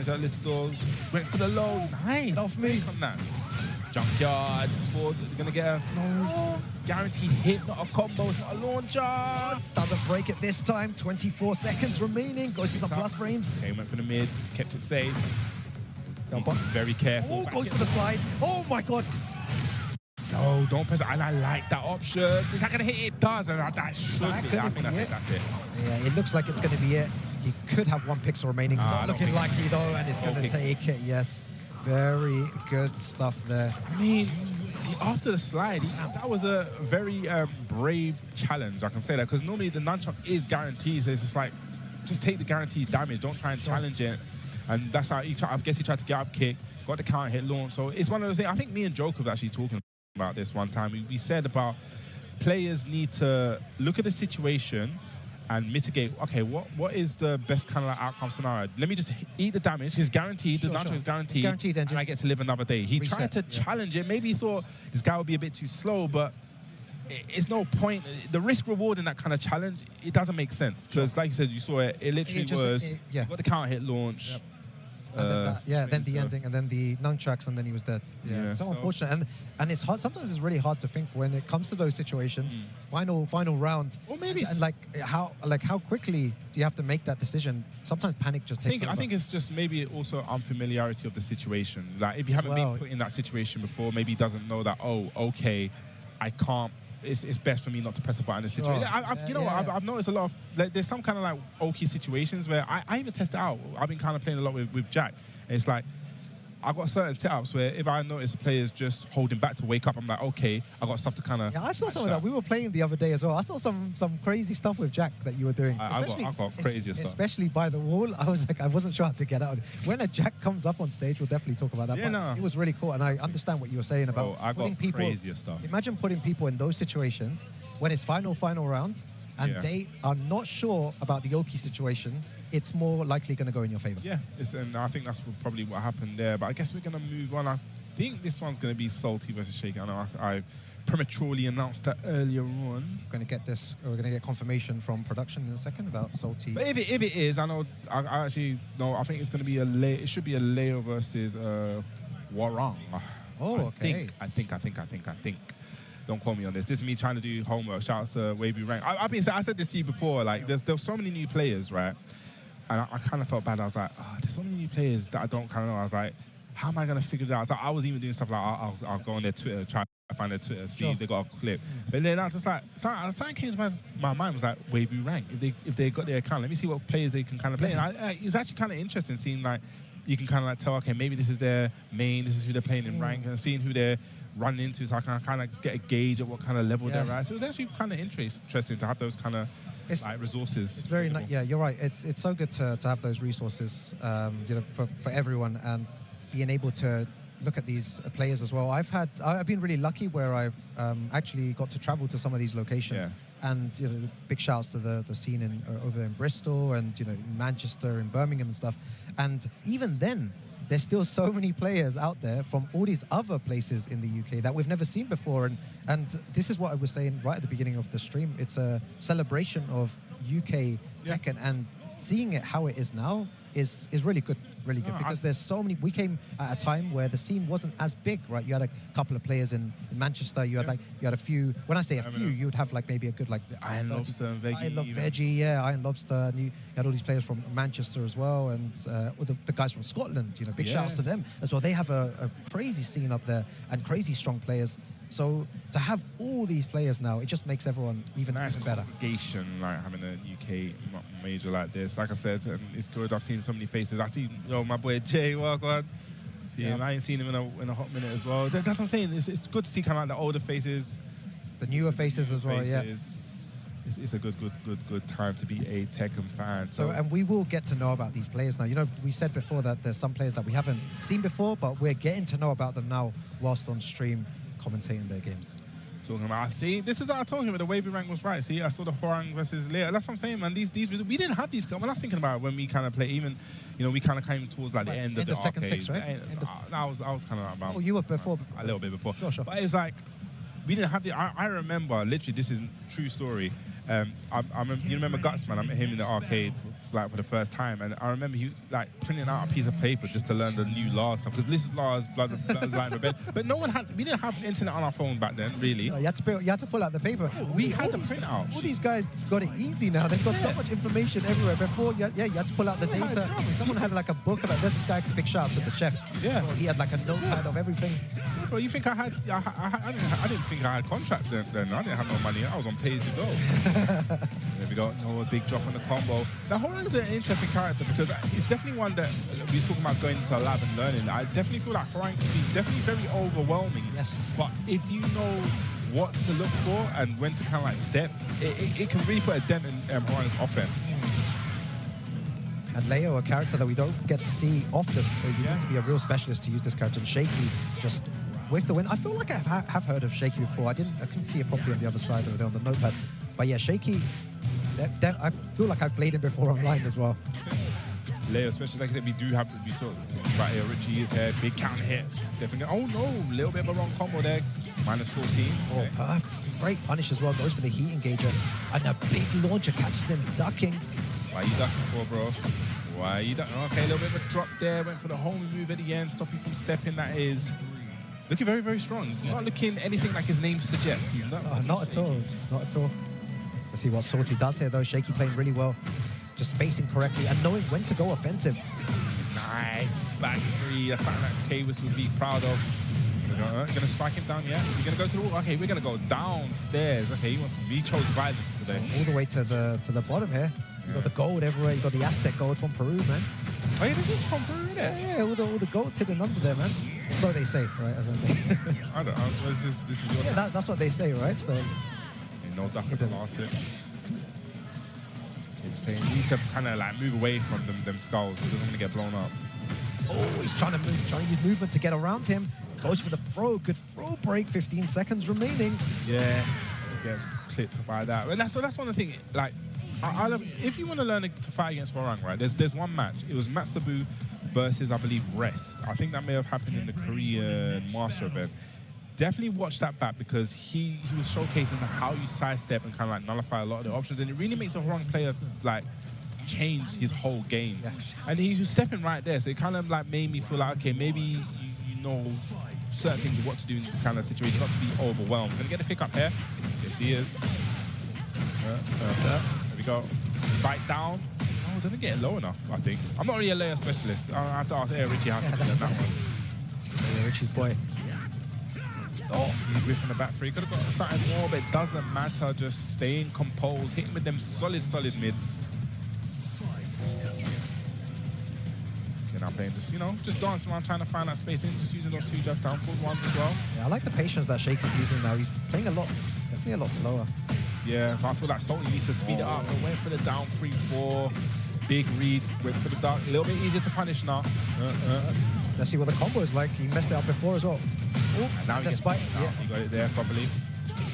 Pressure at Little Dog. Went for the low. Nice. Off me. On that. Junkyard. Forward. Gonna get a guaranteed hit, not a combo. It's not a launcher. Doesn't break it this time. 24 seconds remaining. Goes to some plus frames. Okay, went for the mid. Kept it safe. Very careful. Oh, goes for the slide. Oh my god. No, don't press it. And I like that option. Is that going to hit? It does. And that should be. I think that's it. That's it. Yeah, it looks like it's going to be it. He could have one pixel remaining. Not looking likely though, and it's going to take it. Yes. Very good stuff there. I mean, after the slide, that was a very brave challenge. I can say that because normally the nunchuck is guaranteed. So it's just like, just take the guaranteed damage. Don't try and challenge it. And that's how I guess he tried to get up kick, got the counter hit launch. So it's one of those things. I think me and Joker was actually talking about this one time. We said about players need to look at the situation and mitigate. Okay, what is the best kind of like outcome scenario? Let me just eat the damage. It's guaranteed. The nunchuck is guaranteed. Guaranteed, and I get to live another day. He tried to challenge it. Maybe he thought this guy would be a bit too slow, but it's no point. The risk reward in that kind of challenge, it doesn't make sense because, like you said, you saw it. It literally you got the counter hit launch. Yep. And then then the ending, and then the nunchucks, and then he was dead. Yeah, so unfortunate. And it's hard. Sometimes it's really hard to think when it comes to those situations. Final round. Or maybe and how quickly do you have to make that decision? Sometimes panic just takes over. I think it's just maybe also unfamiliarity of the situation. Like if you haven't been put in that situation before, maybe he doesn't know that. Oh, okay, I can't. It's best for me not to press a button in this situation. I've noticed a lot of, like, there's some kind of like okay situations where I even test it out. I've been kind of playing a lot with Jack. And it's like, I've got certain setups where if I notice a player's just holding back to wake up, I'm like, okay, I've got stuff to kind of... Yeah, I saw some of that. We were playing the other day as well. I saw some crazy stuff with Jack that you were doing. I got crazier stuff. Especially by the wall. I was like, I wasn't sure how to get out. When a Jack comes up on stage, we'll definitely talk about that. Yeah, no. It was really cool, and I understand what you were saying about putting people... crazier stuff. Imagine putting people in those situations when it's final round, and they are not sure about the Oki situation. It's more likely going to go in your favor. Yeah, and I think that's probably what happened there. But I guess we're going to move on. I think this one's going to be Salty versus Shaky. I know I prematurely announced that earlier on. We're going to get this. We're going to get confirmation from production in a second about Salty. But if it is, I know. I actually no. I think it's going to be a Leo. It should be a Leo versus Warang. Oh, okay. I think. Don't call me on this. This is me trying to do homework. Shout out to Wavy Rank. I said this to you before. Like, there's so many new players, right? And I kind of felt bad. I was like, there's so many new players that I don't kind of know. I was like, how am I going to figure it out? So I was even doing stuff like, I'll go on their Twitter, try to find their Twitter, see if they got a clip. But then I was just like, something came to my mind was like, Wavy Rank. If they got their account, let me see what players they can kind of play. And it's actually kind of interesting seeing, like, you can kind of like tell, okay, maybe this is their main, this is who they're playing in rank, and seeing who they're running into, so I can kind of get a gauge of what kind of level they're at. So it was actually kind of interesting to have those kind of like resources. It's very nice. Yeah, you're right. It's so good to have those resources, for everyone, and being able to look at these players as well. I've been really lucky where I've actually got to travel to some of these locations. Yeah. And big shouts to the scene over in Bristol and Manchester and Birmingham and stuff. And even then, there's still so many players out there from all these other places in the UK that we've never seen before. And this is what I was saying right at the beginning of the stream. It's a celebration of UK Tekken, and seeing it how it is now is really good. Really good, because there's so many. We came at a time where the scene wasn't as big, right? You had a couple of players in Manchester. You had a few. When I say a few, you would have like maybe a good like Iron Lobster and Veggie. Iron Lobster. And you had all these players from Manchester as well, and the guys from Scotland. Big shouts to them as well. They have a crazy scene up there and crazy strong players. So to have all these players now, it just makes everyone even better. Congregation, like having a UK major like this. Like I said, it's good. I've seen so many faces. I see my boy Jay walk on. I ain't seen him in a hot minute as well. That's what I'm saying. It's good to see kind of like the older faces, the newer faces as well. Yeah. It's a good time to be a Tekken fan. So, and we will get to know about these players now. We said before that there's some players that we haven't seen before, but we're getting to know about them now whilst on stream, commentating their games. Talking about, see, this is what I told you, but the Wavy Rank was right. See, I saw the Horang versus Leo. That's what I'm saying, man. These we didn't have these. When I was thinking about it, when we kind of play, even, we kind of came towards like the end of the Tekken arcade. 6, right? I was kind of about. Oh, you were before. A little bit before. Sure. But it was like, we didn't have the. I remember literally. This is a true story. I remember, you remember Guts, man? I met him in the arcade like for the first time, and I remember he like printing out a piece of paper just to learn the new laws stuff, because this is laws, Bloodline Rebellion. But no one had, we didn't have internet on our phone back then, really. No, you had to pull out the paper. We had the printout. All these guys got it easy now. They've got so much information everywhere. Before, you had to pull out the data. Someone had like a book about, there's this guy, big shout out to the chef. Yeah. He had like a notepad of everything. Bro, you think I didn't think I had contract then. I didn't have no money. I was on pay as you go. There we go. No, a big drop on the combo. Now, Horang is an interesting character because it's definitely one that we was talking about going to a lab and learning. I definitely feel like Horang can be definitely very overwhelming. Yes. But if you know what to look for and when to kind of like step, it can really put a dent in Horang's offense. And Leo, a character that we don't get to see often. You need to be a real specialist to use this character. And Shaky just with the win. I feel like I have heard of Shaky before. I couldn't see it properly on the other side over there on the notepad. But yeah, Shaky, I feel like I've played him before online as well. Leo, especially like I said, we do have to be sort of right here. Richie is here, big counter hit. Definitely. Oh no, a little bit of a wrong combo there. Minus 14. Oh, perfect. Great punish as well. Goes for the heat engager. And a big launcher catches him ducking. Why are you ducking for, bro? Why are you ducking? Okay, a little bit of a drop there. Went for the homie move at the end, stopping from stepping. That is looking very, very strong. He's not looking anything like his name suggests. He's not. Not at all. Not at all. Let's see what Salty does here, though. Shaky playing really well. Just spacing correctly and knowing when to go offensive. Nice back three. That's something that Kayvis would be proud of. Gonna spike him down, yeah? We're gonna go to the wall. Okay, we're gonna go downstairs. Okay, he chose violence today. All the way to the bottom here. You got the gold everywhere. You got the Aztec gold from Peru, man. Oh yeah, this is from Peru, there. Yeah, all the gold's hidden under there, man. So they say, right? As I don't know. This is your that's what they say, right? So. No duck at the last hit. He needs to kind of like move away from them skulls. He doesn't want to get blown up. Oh, he's trying to use movement to get around him. Goes for the throw. Good throw break. 15 seconds remaining. Yes, he gets clipped by that. And that's one of the things. Like, I love, if you want to learn to fight against Horang, right? There's one match. It was Matsubu versus, I believe, Rest. I think that may have happened in the Korean Master event. Definitely watch that back because he was showcasing how you sidestep and kind of like nullify a lot of the options, and it really makes a Horang player like change his whole game. Yeah. And he was stepping right there, so it kind of like made me feel like, okay, maybe you know certain things of what to do in this kind of situation, not to be overwhelmed. Gonna get the pick up here. Yes, he is. There we go. Spike down. Oh, didn't get it low enough, I think. I'm not really a layer specialist. I have to ask Richie how to do that one. Yeah, Richie's boy. Oh, he's whiffing the back three. Could have got something more, but it doesn't matter. Just staying composed, hitting with them solid mids. Then I'm playing just, just dancing around trying to find that space in, just using those two left down forward ones as well. Yeah, I like the patience that Shaky's using now. He's playing definitely a lot slower. Yeah, but I feel like Salty needs to speed it up. It went for the down 3-4. Big read, went for the dark. A little bit easier to punish now. Let's see what the combo is like. He messed it up before as well. Oh, now he got it there properly.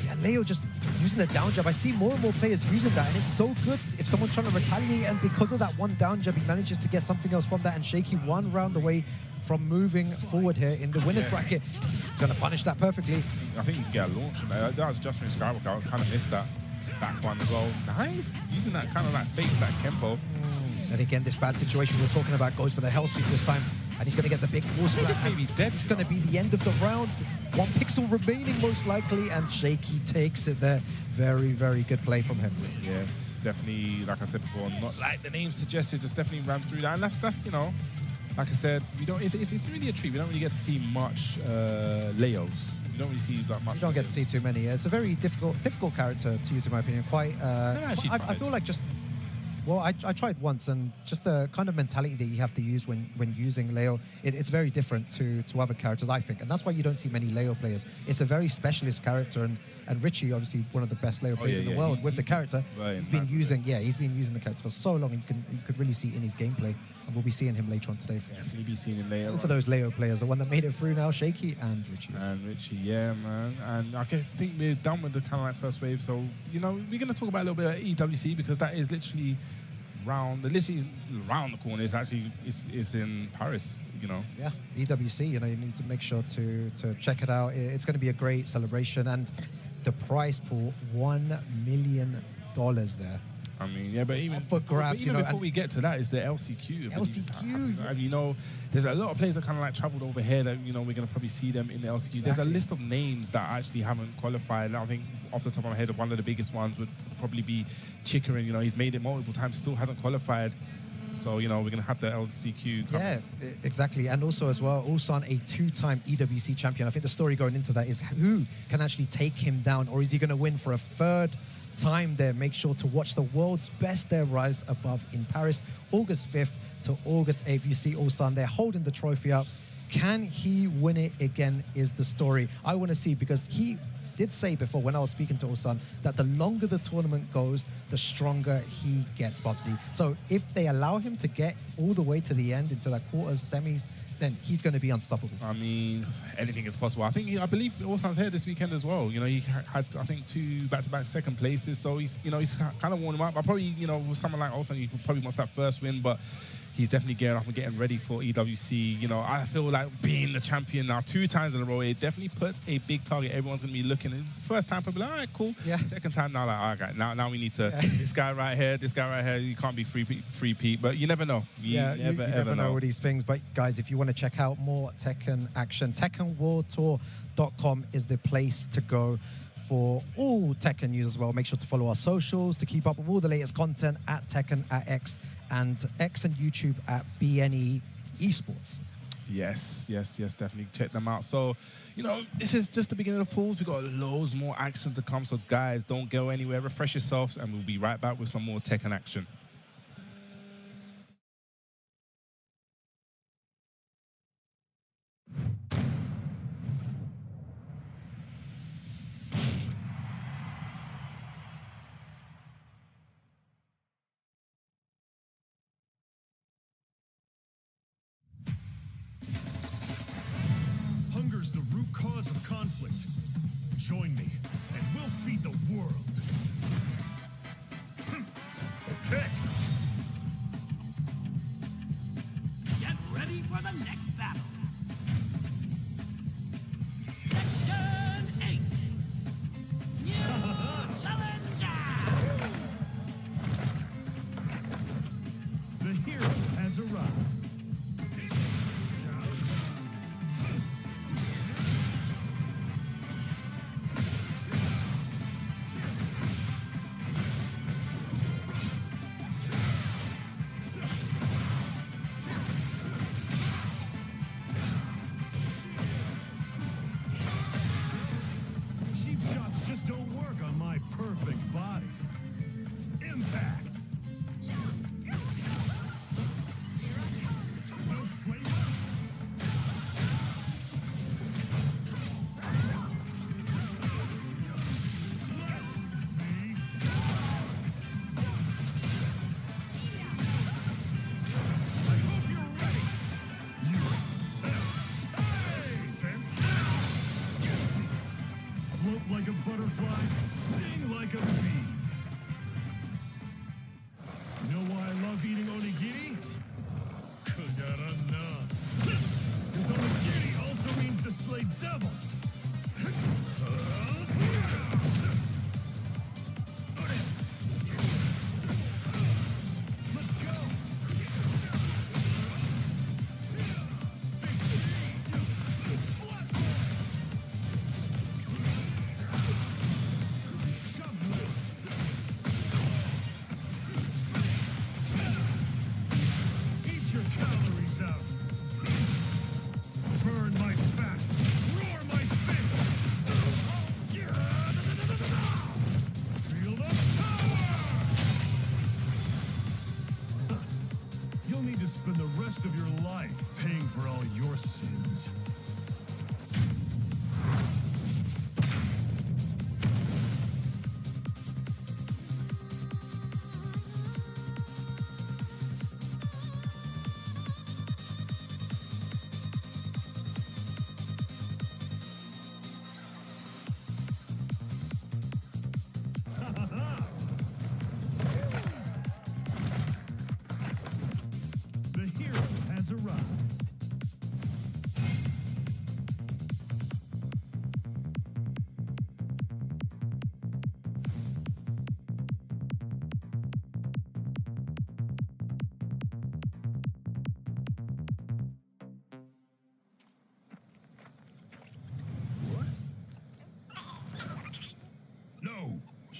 Yeah, Leo just using the down jab. I see more and more players using that, and it's so good if someone's trying to retaliate, and because of that one down jab, he manages to get something else from that, and Shaky one round away from moving forward here in the winner's bracket. He's going to punish that perfectly. I think he can get a launch from there. That was just from Skywalker. I kind of missed that back one as well. Nice. Using that kind of like fake that Kempo. And again, this bad situation we're talking about goes for the Hell Sweep this time. And he's going to get the big wall splat. This may be dead. It's going to be the end of the round. 1 pixel remaining most likely, and Shaky takes it there. Very, very good play from him. Yes, definitely, like I said before, not like the name suggested, just definitely ran through that. And that's like I said, we don't. It's really a treat. We don't really get to see much Leos. You don't really see that much. You don't get to see too many. It's a very difficult character to use, in my opinion. Quite. I feel like just. Well, I tried once, and just the kind of mentality that you have to use when using Leo, it's very different to other characters, I think. And that's why you don't see many Leo players. It's a very specialist character, and Richie, obviously one of the best Leo players in the world with the character. He's been using the character for so long, and you could really see it in his gameplay. And we'll be seeing him later on today. Definitely be seeing him later. For those Leo players, the one that made it through now, Shaky and Richie. Yeah, man. And I think we're done with the kind of like first wave. So, we're going to talk about a little bit of EWC, because that is literally around the corner. It's actually it's in Paris, Yeah, EWC. You need to make sure to check it out. It's going to be a great celebration, and the prize pool $1 million. there. I mean, yeah, but even, For grabs, even you know, before we get to that, it's the LCQ. LCQ, You know, there's a lot of players that kind of like traveled over here that, you know, we're going to probably see them in the LCQ. Exactly. There's a list of names that actually haven't qualified. I think off the top of my head, one of the biggest ones would probably be Chickering. You know, he's made it multiple times, still hasn't qualified. So, you know, we're going to have the LCQ come. Yeah, exactly. And also as well, Ulsan, a 2-time EWC champion. I think the story going into that is who can actually take him down, or is he going to win for a third time there? Make sure to watch the world's best there rise above in Paris, August 5th to August 8th. You see Ulsan there holding the trophy up. Can he win it again is the story I want to see, because he did say before when I was speaking to Ulsan that the longer the tournament goes, the stronger he gets, Bubsy. So if they allow him to get all the way to the end, into the quarters, semis, then he's going to be unstoppable. I mean, anything is possible. I believe Ulsan's here this weekend as well. You know, he had, I think, 2 back-to-back second places. So he's kind of warmed him up. I probably, you know, with someone like Ulsan, you probably want that first win, but he's definitely gearing up and getting ready for EWC. You know, I feel like being the champion now 2 times in a row, it definitely puts a big target. Everyone's going to be looking. First time, probably like, all right, cool. Yeah. Second time, now like, all right, now we need to, this guy right here, you can't be free Pete, but you never know. You never know all these things. But guys, if you want to check out more Tekken action, TekkenWarTour.com is the place to go for all Tekken news as well. Make sure to follow our socials to keep up with all the latest content at Tekken, at X, and YouTube at BNE Esports. Yes, definitely check them out. So, you know, this is just the beginning of pools. We've got loads more action to come. So, guys, don't go anywhere. Refresh yourselves, and we'll be right back with some more Tekken action. Hunger's the root cause of conflict. Join me, and we'll feed the world. Okay. Get ready for the next battle. Tekken 8. New challenger. The hero has arrived. Cheap shots just don't work on my perfect body. Impact. No flavor. I hope you're ready. Sense. Float like a butterfly, sting like a bee. You know why I love eating onigiri? Kugarana. Because onigiri also means to slay devils. Let's go. Eat your calories out. Burn my fat. Roar my fists. Feel the power. You'll need to spend the rest of your life paying for all your sins. The hero has arrived.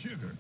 sugar.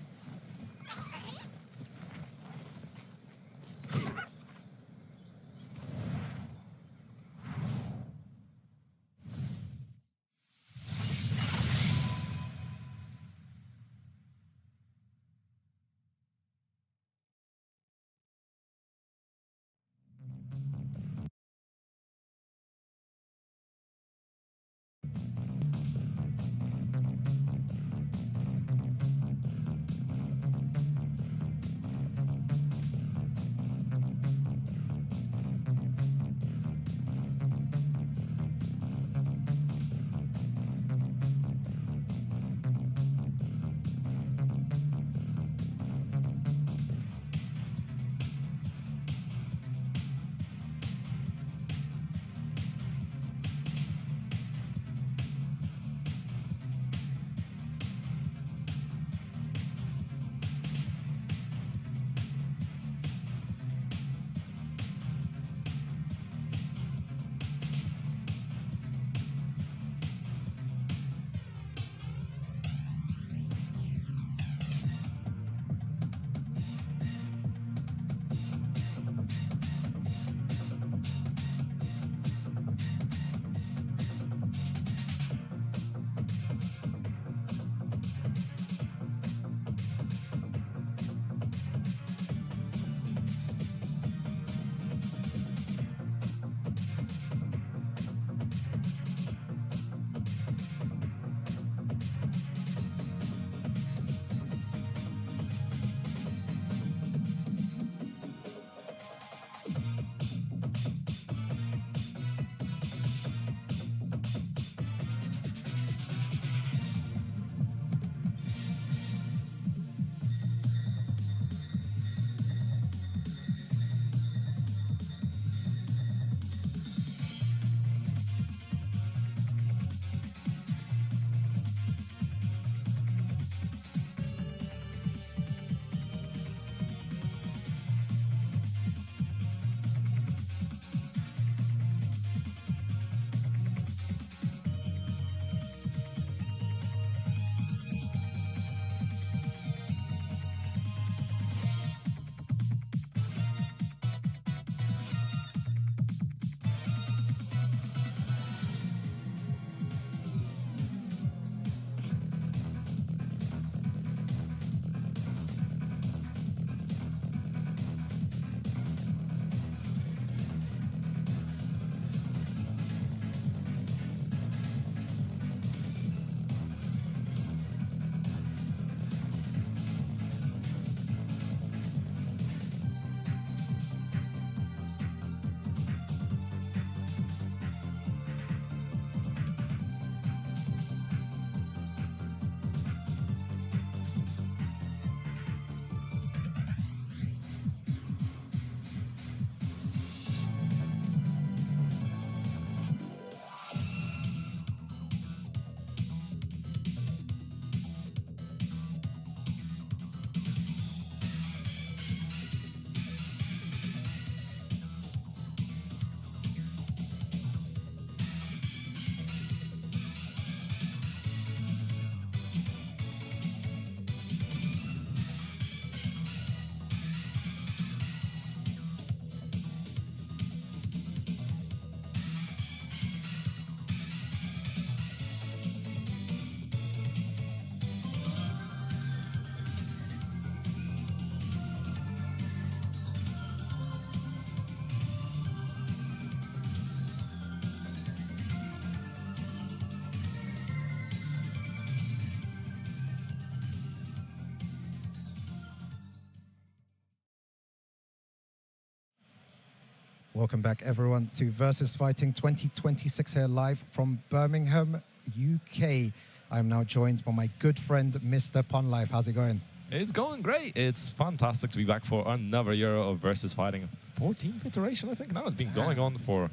Welcome back, everyone, to Versus Fighting 2026 here live from Birmingham, UK. I'm now joined by my good friend, Mr. Pun Life. How's it going? It's going great. It's fantastic to be back for another year of Versus Fighting. 14th iteration, I think. Now it's been going on for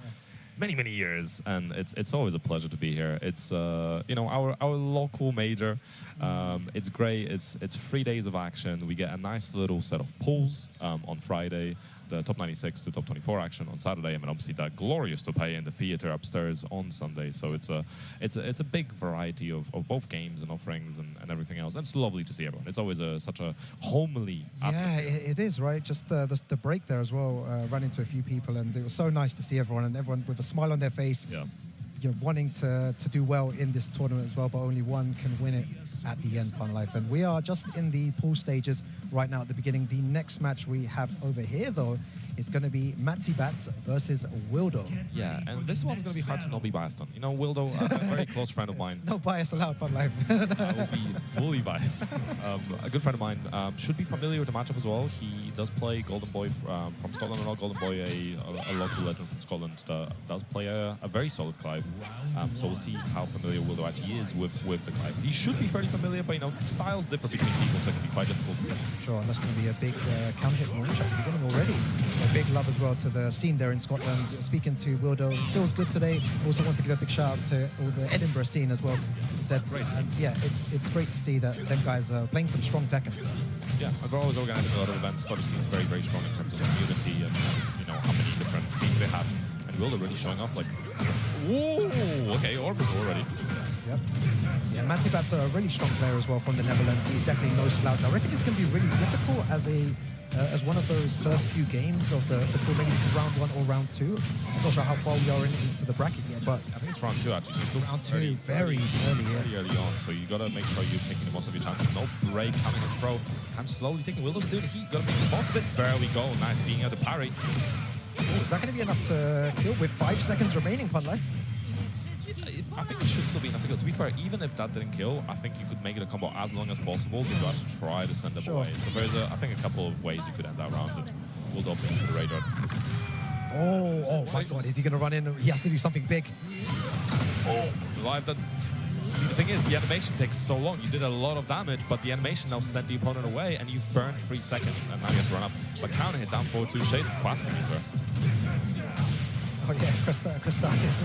many, many years, and it's always a pleasure to be here. It's you know, our local major. It's great. It's 3 days of action. We get a nice little set of pools on Friday. the top 96 to top 24 action on Saturday, and obviously that glorious tope in the theater upstairs on Sunday. So it's a big variety of both games and offerings and everything else. And it's lovely to see everyone. It's always such a homely atmosphere. Yeah, it is, right? Just the break there as well, ran into a few people, and it was so nice to see everyone, and everyone with a smile on their face. Yeah. You know, wanting to do well in this tournament as well, but only one can win it at the end, Fun Life. And we are just in the pool stages right now at the beginning. The next match we have over here, though, is going to be Matzy Bats versus Wildo. Yeah, and this one's going to be hard to not be biased on. You know, Wildo, a very close friend of mine. No bias allowed, Fun Life. I will be fully biased. A good friend of mine should be familiar with the matchup as well. He does play Golden Boy from Scotland, and not Golden Boy, a local legend from Scotland that does play a very solid Clive. So we'll see how familiar Wildo actually is with the Clive. He should be fairly familiar, but you know, styles differ between people, so it can be quite difficult. Sure, and that's going to be a big counter hit launch at the beginning already. A big love as well to the scene there in Scotland. Speaking to Wildo, feels good today. Also wants to give a big shout out to all the Edinburgh scene as well. He said, Great. and yeah, it's great to see that them guys are playing some strong Tekken. Yeah, I've always organising a lot of events. Scottish scene is very, very strong in terms of community and you know how many different scenes they have. And Wildo really showing off like, whoa, okay, Orbital already. Yep. Yeah, Matzy Bats are a really strong player as well from the Netherlands. He's definitely no slouch. I reckon it's going to be really difficult as one of those first few games of the pool. Maybe it's round 1 or round 2. I'm not sure how far we are into the bracket yet, but I think it's round 2 actually. So still round 2, very early. Pretty early on. So you got to make sure you're taking the most of your chances. No break coming and throw. I'm slowly taking Wildo's doing the heat. Got to make the most of it. There we go. Nice being able to parry. Oh, is that going to be enough to kill with 5 seconds remaining, Fun Life? I think it should still be enough to kill. To be fair, even if that didn't kill, I think you could make it a combo as long as possible to just try to send them away. So there's, I think, a couple of ways you could end that round. And we'll open for the Rage Art. Oh my God, is he going to run in? He has to do something big. Oh, live that. See, the thing is, the animation takes so long. You did a lot of damage, but the animation now sent the opponent away, and you burned 3 seconds, and now you have to run up. But counter hit down forward 2 shade, fasting as well. Oh yeah, Christakis.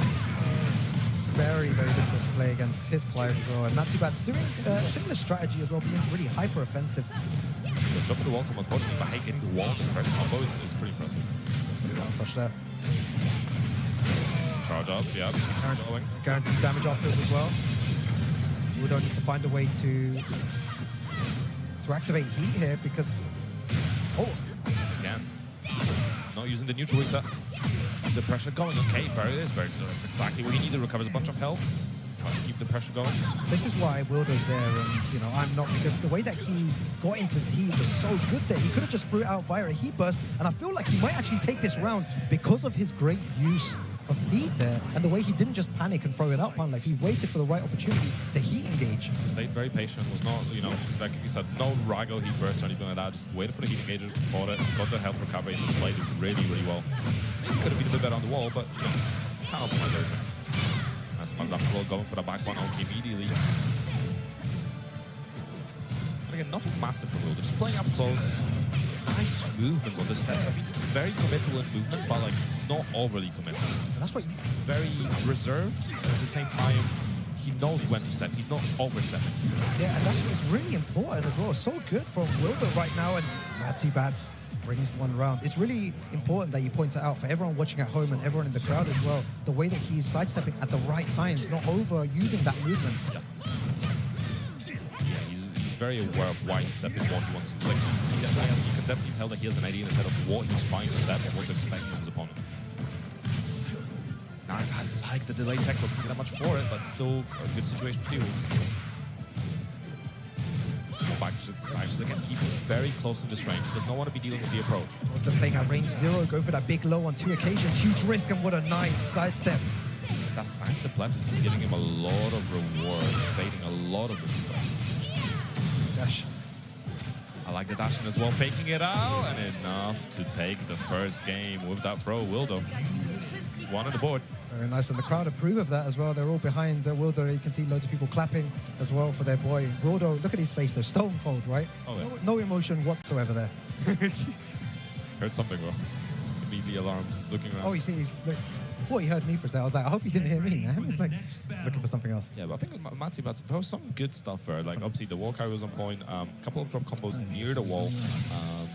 Very, very difficult to play against his Clive as well. And Matzy Bats doing a similar strategy as well, being really hyper offensive. The jump of the wall from, unfortunately, but hey, getting the wall in the first combo is pretty impressive. Push there. Charge up, yeah. Guaranteed damage afterwards as well. Wildo needs to find a way to activate heat here because... Oh! Again. Not using the neutral reset. The pressure going. Okay, there it is. That's exactly what you need. It recovers a bunch of health. Try to keep the pressure going. This is why Wildo's there, and you know I'm not, because the way that he got into the heat was so good there. He could have just threw it out via a heat burst, and I feel like he might actually take this round because of his great use of heat there, and the way he didn't just panic and throw it up. Like he waited for the right opportunity to heat engage. Stayed very patient. Was not, you know, like you said, no Rago heat burst or anything like that. Just waited for the heat engager, fought it, got the health recovery, and just played it really, really well. Maybe could have been a bit better on the wall, but you know, can't optimize everything. That's Magdalene going for the back one okay, immediately. And again, nothing massive for Wildo. Just playing up close. Nice movement on the steps. I mean, very committal in movement, but like not overly committal. And that's what Very reserved. At the same time, he knows when to step. He's not overstepping. Yeah, and that's what's really important as well. So good from Wildo right now, and Matzy Bats brings one round. It's really important that you point it out for everyone watching at home and everyone in the crowd as well. The way that he's sidestepping at the right times, not overusing that movement. Yeah. He's very aware of why he's stepping what he wants to. Like, you can definitely tell that he has an idea instead of what he's trying to step and what to expect from his opponent. Nice, I like the delayed tech, but doesn't get that much for it, but still a good situation to deal with. Backstairs again, keep it very close to this range. Does not want to be dealing with the approach. Was the playing at range 0, go for that big low on 2 occasions. Huge risk, and what a nice sidestep. That sidestep left is giving him a lot of reward, evading a lot of the stuff. Dash. I like the dashing as well, faking it out, and enough to take the first game with that throw. Wildo, one on the board. Very nice, and the crowd approve of that as well. They're all behind Wildo. You can see loads of people clapping as well for their boy. Wildo, look at his face. They're stone cold, right? Oh, yeah. No emotion whatsoever there. Heard something, bro. Immediately alarmed, looking around. Oh, you see, he's like, well, he heard me for a second. I was like, I hope he didn't hear me, man. It's like looking for something else. Yeah, but I think with Matzy Bats, there was some good stuff there. Like, obviously, the wall carry was on point. A couple of drop combos near the wall.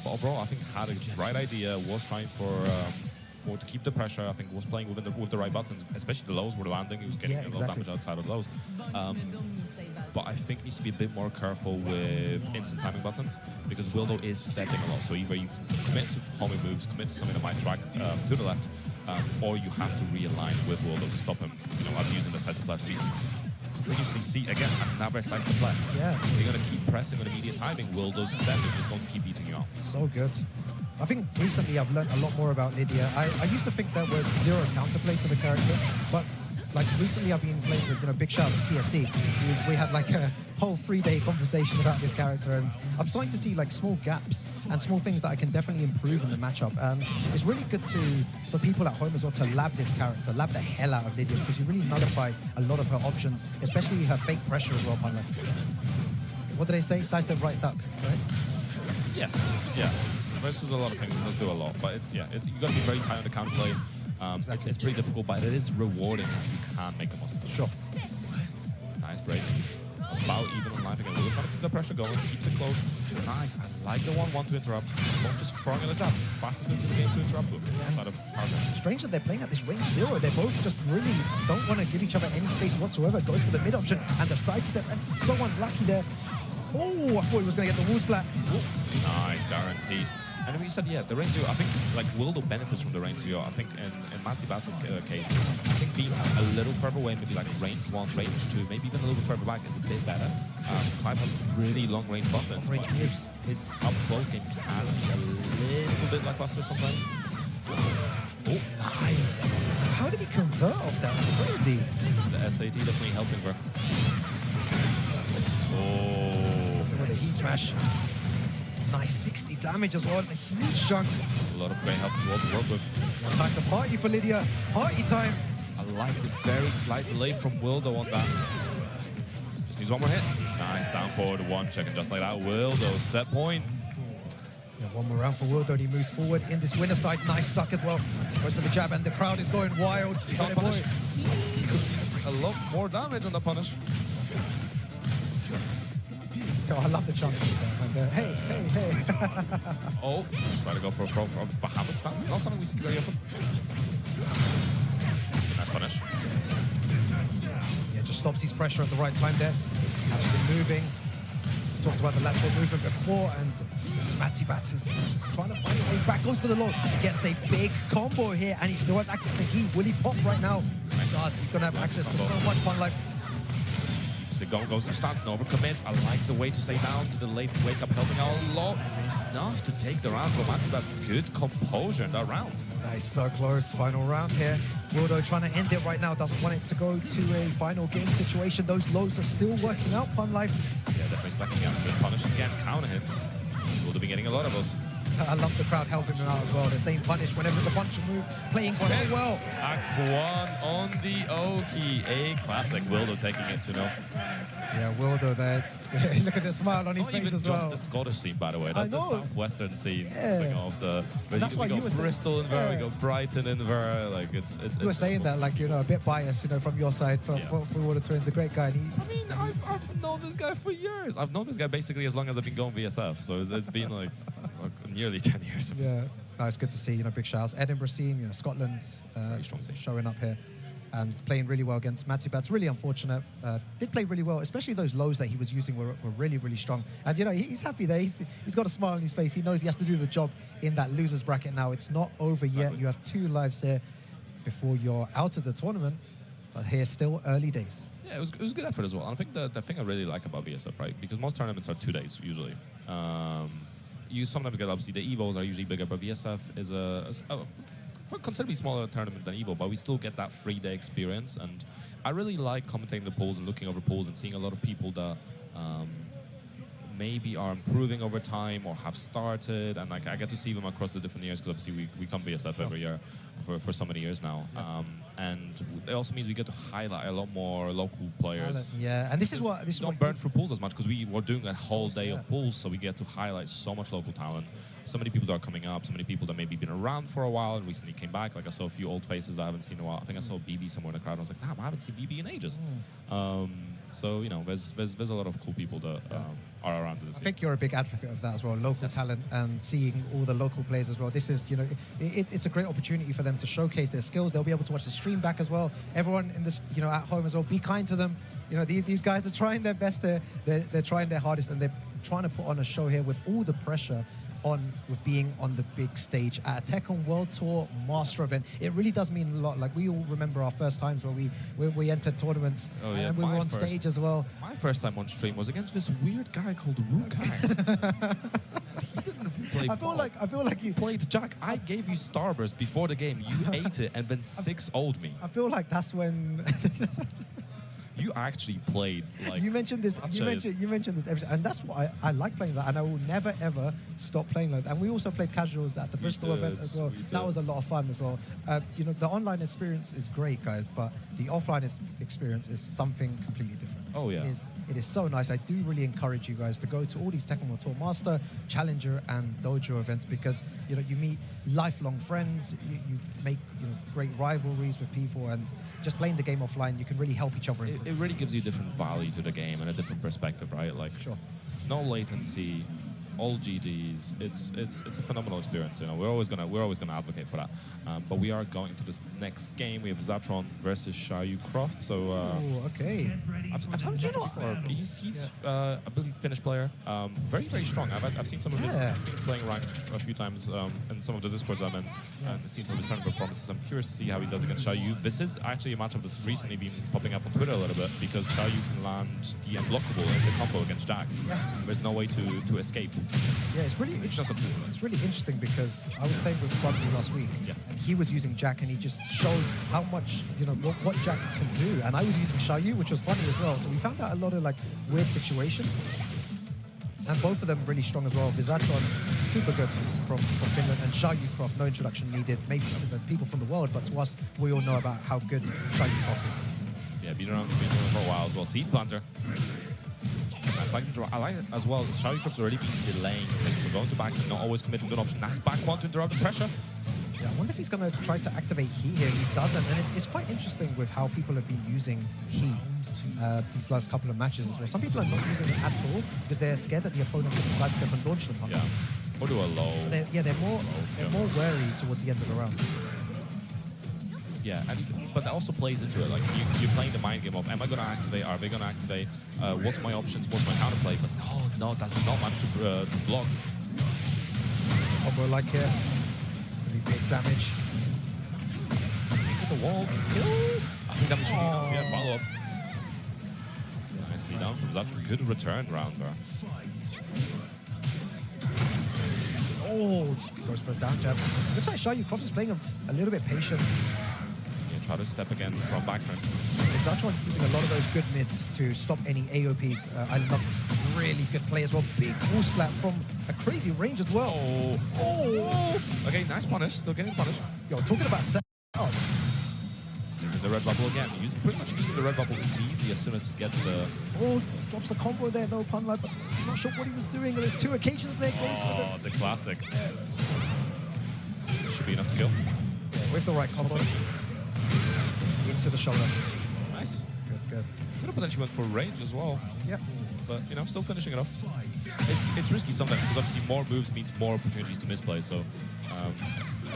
But overall, I think had a right idea, was trying to keep the pressure. I think was playing with the right buttons, especially the lows were landing. He was getting a lot of damage outside of lows. But I think needs to be a bit more careful with instant timing buttons because Wildo is stepping a lot. So either you commit to homing moves, commit to something that might track to the left, or you have to realign with Wildo to stop him. Using the size of left seats. We usually see again another size of left. Yeah. You're gonna keep pressing on immediate timing. Wildo's step is just going to keep beating you out. So good. I think recently I've learned a lot more about Lydia. I used to think there was zero counterplay to the character, but like recently I've been playing with Big shout out to CSC. We had like a whole 3-day conversation about this character, and I'm starting to see like small gaps and small things that I can definitely improve in the matchup. And it's really good for people at home as well to lab this character, lab the hell out of Lydia, because you really nullify a lot of her options, especially her fake pressure as well, Punla. What do they say? Sidestep right duck, right? Yes. Yeah. Versus a lot of things, it does do a lot, but it's you got to be very tight on the counterplay. It's pretty difficult, but it is rewarding if you can make the most of it. Sure. Nice break. About even on life again. We're trying to keep the pressure going, keeps it close. Nice. I like the 1-1 to interrupt. Both just throwing in the jabs. Fastest move in the game to interrupt with. Outside of power. Strange that they're playing at this range 0. They both just really don't want to give each other any space whatsoever. Goes for the mid option and the sidestep, and so unlucky there. Oh, I thought he was going to get the wall splat. Nice, guaranteed. And then we said, yeah, the range 0, I think like Wildo benefits from the range 0. I think in Matty Bat's case, I think being a little further away, maybe like range 1, range 2, maybe even a little bit further back is a bit better. Clive has really long range buttons, but his up close game can be a little bit lackluster sometimes. Oh, nice. How did he convert off that? That's crazy. The SAT definitely helping her. Oh. That's with a heat smash. Nice 60 damage as well. It's a huge chunk. A lot of great health as well to work with. One time to party for Lydia. Party time. I like the very slight delay from Wildo on that. Just needs one more hit. Nice down forward, one check, and just like that, Wildo set point. Yeah, one more round for Wildo. He moves forward in this winner side. Nice duck as well. Goes for the jab, and the crowd is going wild. Can't punish. A lot more damage on the punish. Oh, I love the chunk. Hey, hey, hey. Oh, try to go for a pro from Bahamut stance. Not something we see very often. Nice punish. Yeah, just stops his pressure at the right time there. Actually moving. Talked about the lateral movement before, and Matsy Bats is trying to find a way back. Goes for the low. Gets a big combo here, and he still has access to heat. Will he pop right now? Nice. He does. He's going to have access to so much fun life. Goes to stance, no overcommits. I like the way to stay down to the late wake up, helping out a lot. Enough to take the round from Matthew, but good composure in that round. Nice, so close. Final round here. Wildo trying to end it right now. Doesn't want it to go to a final game situation. Those lows are still working out. Fun life. Yeah, definitely stacking up. Good punish again. Counter hits. Wildo be getting a lot of those. I love the crowd helping him out as well. They're saying punish whenever there's a punch move. Playing so well. Act 1 on the Oki. A classic. Wildo taking it to no. Yeah, Wildo there. Look at the smile on his face as well. Just the Scottish scene, by the way. That's the southwestern scene. Yeah. Of the. That's why you were Bristol in there. We go Brighton in there. Like it's. You were saying that, like, a bit biased, from your side. For Wildo Twins, a great guy. And I've known this guy for years. I've known this guy basically as long as I've been going VSF. So it's been like nearly 10 years. Yeah, no, it's good to see. Big shouts. Edinburgh scene, Scotland, very strong scene. showing up here and playing really well against Matty Bats. Really unfortunate. Did play really well, especially those lows that he was using were really, really strong. And he's happy there. He's got a smile on his face. He knows he has to do the job in that losers bracket now. It's not over yet. Exactly. You have 2 lives here before you're out of the tournament. But here, still early days. Yeah, it was good effort as well. And I think the thing I really like about VSF, right, because most tournaments are 2 days usually. You sometimes get, obviously, the Evos are usually bigger, but VSF is a considerably smaller tournament than Evo, but we still get that 3-day experience. And I really like commentating the pools and looking over pools and seeing a lot of people that maybe are improving over time or have started, and like I get to see them across the different years because obviously we come VSF every year for so many years now. And it also means we get to highlight a lot more local players. Yeah, and this is what don't burn through pools as much because we were doing a whole day of pools, so we get to highlight so much local talent. So many people that are coming up, so many people that maybe been around for a while and recently came back. Like I saw a few old faces I haven't seen in a while. I think I saw BB somewhere in the crowd. And I was like, damn, I haven't seen BB in ages. So, there's a lot of cool people that are around in the I scene. think you're a big advocate of that as well, local talent and seeing all the local players as well. This is, it's a great opportunity for them to showcase their skills. They'll be able to watch the stream back as well. Everyone in this, at home as well, be kind to them. These guys are trying their best. They're trying their hardest, and they're trying to put on a show here with all the pressure with being on the big stage at a Tekken World Tour Master event. It really does mean a lot. Like, we all remember our first times when we entered tournaments, and we were on stage as well. My first time on stream was against this weird guy called Rukang. He didn't play ball. I feel like you played Jack. I gave you Starburst before the game. You ate it and then 6-0'd me. I feel like that's when You actually played like you mentioned this. You mentioned this, and that's why I like playing that, and I will never ever stop playing like that. And we also played casuals at the Bristol event as well. That was a lot of fun as well. The online experience is great, guys, but the offline experience is something completely different. Oh yeah, it is so nice. I do really encourage you guys to go to all these Tekken World Tour Master, Challenger, and Dojo events, because you meet lifelong friends. You make great rivalries with people, and just playing the game offline, you can really help each other. It really gives you a different value to the game and a different perspective, right? Like, sure, no latency, all GGs. It's a phenomenal experience. We're always gonna advocate for that. But we are going to this next game. We have Zatron versus Xiaoyu Croft. So okay. I've seen him before. He's I believe Finnish player. Very, very strong. I've seen some of his playing rank a few times in some of the Discords I'm in, and seen some of his tournament performances. I'm curious to see how he does against Xiaoyu. This is actually a matchup that's recently been popping up on Twitter a little bit, because Xiaoyu can land the unblockable in the combo against Jack. There's no way to escape. Yeah, it's really It's not consistent. It's really interesting, because I was playing with Bubsy last week, and he was using Jack, and he just showed how much what Jack can do, and I was using Xiaoyu, which was funny as well. So we found out a lot of weird situations, and both of them really strong as well. Vizatron, super good from Finland, and Xiaoyu Croft, no introduction needed. Maybe to the people from the world, but to us, we all know about how good Xiaoyu Croft is. Yeah, been around for a while as well. Seed Planter. I like it as well. Xiaoyu Croft's already been delaying things, so going to back, not always committing to an option. Nice back one to interrupt the pressure. Yeah, I wonder if he's going to try to activate He here. He doesn't, and it's quite interesting with how people have been using He these last couple of matches as well. Some people are not using it at all because they're scared that the opponent will sidestep and launch them. Yeah, or do a low. They're more wary towards the end of the round. Yeah, but that also plays into it. Like, you're playing the mind game of, am I going to activate? Are they going to activate? What's my options? What's my counterplay? But no, that's not managed to block. Combo like here. It's going to be big damage. Hit the wall. I think that was enough. Yeah, follow up. Nicely done from Zatron. Good return round there. Oh, goes for a down jab. Looks like Xiaoyu Croft is playing a little bit patient. Try to step again from backfront. Zatron using a lot of those good mids to stop any AOPs. I love really good play as well. Big wall splat from a crazy range as well. Oh. Okay, nice punish. Still getting punished. Yo, talking about Using the red bubble again. Pretty much using the red bubble immediately as soon as he gets the... Oh, drops the combo there though, Punlight, but I'm not sure what he was doing. There's two occasions there. Oh, the classic. Should be enough to kill. Yeah, with the right combo. Into the shoulder. Nice. Good. Could have potentially went for range as well. Yep. But, still finishing it off. It's risky sometimes, because obviously more moves means more opportunities to misplay, so a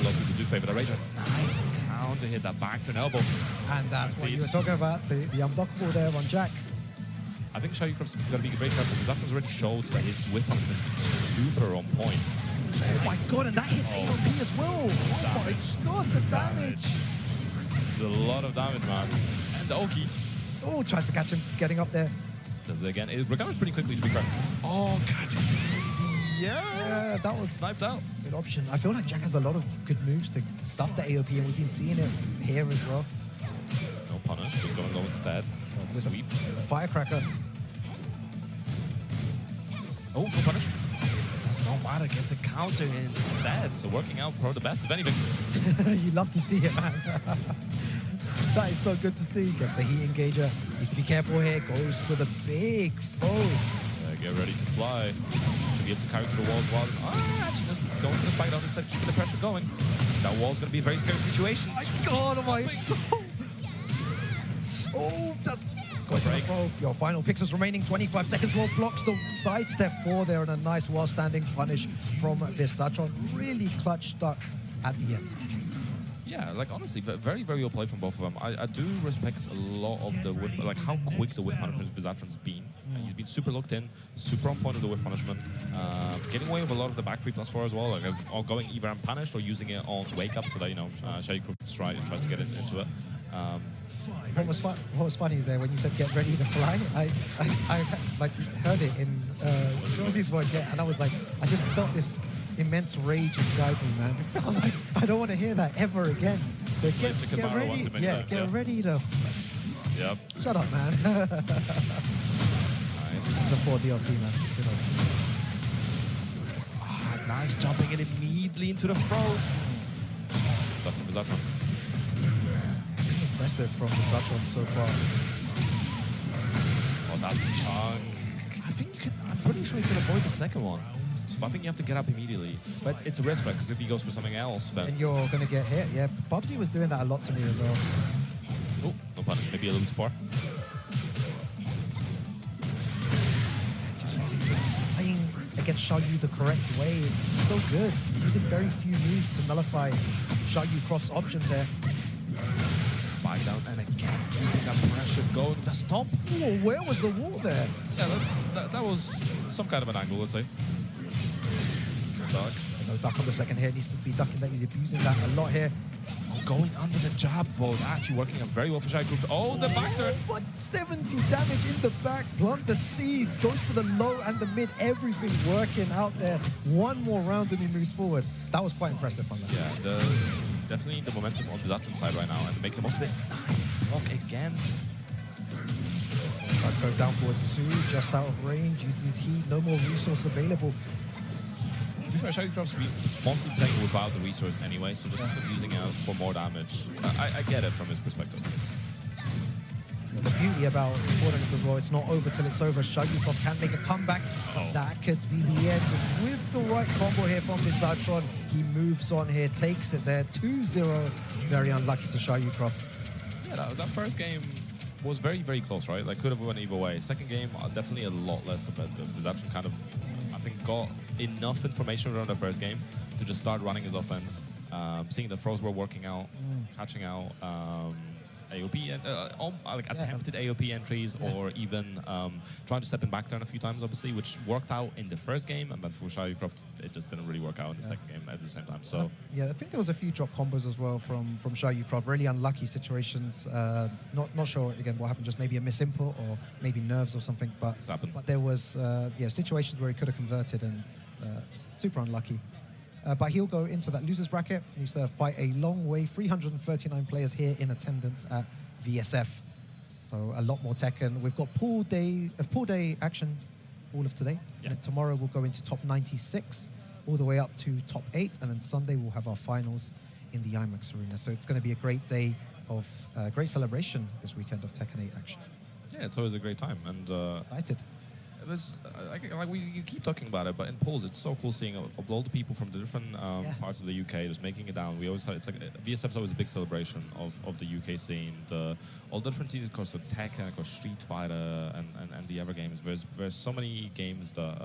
lot of people do favor the range. Nice counter hit, that back to an elbow. And that's what you were talking about, the unblockable there on Jack. I think Xiaoyu Croft's got to be very careful, because that's already showed that his whip has been super on point. Oh my god, and that hits AOP as well. Oh my god, the damage. It's a lot of damage, man. And the Oki. Oh, tries to catch him, getting up there. Does it again. It recovers pretty quickly, to be fair. Oh, catches it. Yeah, that was sniped out. Good option. I feel like Jack has a lot of good moves to stuff the AOP, and we've been seeing it here as well. No punish, just going low instead. With Sweep. A firecracker. Oh, no punish. Does not matter, gets a counter instead. So working out for the best, if anything. You love to see it, man. That is so good to see. Gets the heat engager. Needs to be careful here. Goes with a big foe. Get ready to fly. Should be able to carry through the walls while... actually just going for the spike down instead, keeping the pressure going. That wall's going to be a very scary situation. Oh my god, oh my god. Oh, Go for the throw. Your final pixels remaining. 25 seconds. Wall blocks the sidestep 4 there, and a nice while standing punish from VSFighting. Really clutch stuck at the end. Yeah, like honestly, very, very well played from both of them. I do respect a lot of the whiff, like how quick the whiff management of VSFighting's been. He's been super locked in, super on point with the whiff punishment, getting away with a lot of the back 3+4 as well, like or going either unpunished or using it on wake up so that, you know, Shady tries to get into it. What was funny is there when you said get ready to fly, I like heard it in Rosie's voice, yeah, and I was like, I just felt this immense rage inside me, man. I was like, I don't want to hear that ever again. But get ready, get ready to. Yep. Shut up, man. Nice. It's a 4 DLC, man. Nice jumping in immediately into the throw. Stuff from VSFighting. Impressive from VSFighting so far. Oh, that's chunks. I think you can. I'm pretty sure you can avoid the second one. But I think you have to get up immediately. But it's a risk, right? Because if he goes for something else, then... And you're going to get hit. Yeah, Bobsy was doing that a lot to me as well. Oh, no punish. Maybe a little too far. Just playing against Xiaoyu the correct way. It's so good. Using very few moves to nullify Xiaoyu Croft's options there. Spike down and again keeping that pressure going. The stomp. Ooh, where was the wall there? Yeah, that was some kind of an angle, let's say. Duck. No duck on the second here. Needs to be ducking that. He's abusing that a lot here. Oh, going under the jab, though. Actually working out very well for Shady. Oh, the back turn. But 70 damage in the back. Plant the seeds. Goes for the low and the mid. Everything working out there. One more round and he moves forward. That was quite impressive on that. Yeah, definitely the momentum on VSFighting side right now and make the most of it. Nice block again. Let's go down forward 2. Just out of range. Uses his heat. No more resource available. To be fair, Shady Croft's mostly playing without the resource anyway, so just kind of using it for more damage. I get it from his perspective. The beauty about tournaments as well, it's not over till it's over. Shady Croft can make a comeback. That could be the end. With the right combo here from VSFighting, he moves on here, takes it there. 2-0. Very unlucky to Shady Croft. Yeah, that first game was very, very close, right? Like, could have went either way. Second game, definitely a lot less competitive. VSFighting kind of, I think, got enough information around the first game to just start running his offense, seeing the throws were working out, catching out AOP, like attempted AOP entries, or even trying to step in back turn a few times, obviously, which worked out in the first game, and then for Shady Croft, it just didn't really work out in the second game at the same time. So yeah, I think there was a few drop combos as well from Shady Croft. Really unlucky situations. Not sure again what happened. Just maybe a misinput or maybe nerves or something. But there was situations where he could have converted, and super unlucky. But he'll go into that losers bracket. He needs to fight a long way. 339 players here in attendance at VSF. So a lot more Tekken. We've got pool day action all of today. Yeah. And tomorrow we'll go into top 96, all the way up to top 8. And then Sunday we'll have our finals in the IMAX Arena. So it's going to be a great day of great celebration this weekend of Tekken 8 action. yeah, it's always a great time. And Excited. it was you keep talking about it, but in polls, it's so cool seeing all the people from the different parts of the UK just making it down. We always have, it's like VSF's always a big celebration of the UK scene. All the different scenes, of course, of Tekken, of course, Street Fighter, and the Ever games. There's so many games that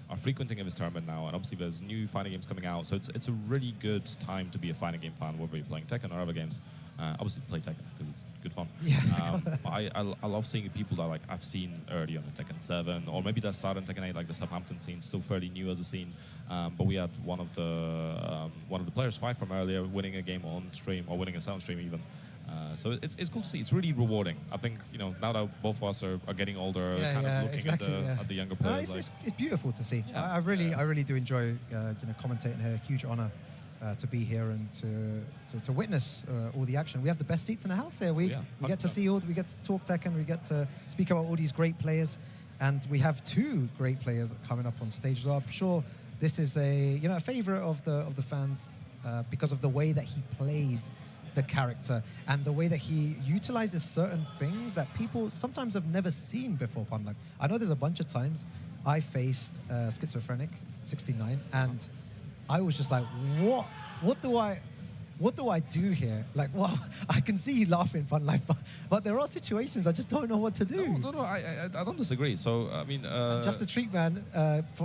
are frequenting of this tournament now, and obviously there's new fighting games coming out. So it's a really good time to be a fighting game fan, whether you're playing Tekken or other games. Obviously, play Tekken because it's good fun. Yeah. I love seeing people that I've seen early on the Tekken 7, or maybe that started in Tekken 8, like the Southampton scene, still fairly new as a scene. But we had one of the players fight from earlier, winning a game on stream, or winning a sound stream even. So it's cool to see. It's really rewarding. I think now that both of us are getting older, looking at the younger players. It's beautiful to see. Yeah. I really do enjoy commentating here. Huge honor to be here and to witness all the action. We have the best seats in the house here. We get to see we get to talk Tekken, we get to speak about all these great players, and we have two great players coming up on stage. So I'm sure this is a favorite of the fans because of the way that he plays the character and the way that he utilizes certain things that people sometimes have never seen before. Like, I know there's a bunch of times I faced Schizophrenic 69 and I was just like, what do I what do I do here? Like, well, I can see you laughing, Fun Life, but there are situations I just don't know what to do. No, I don't disagree. So, I mean... Just the treat, man.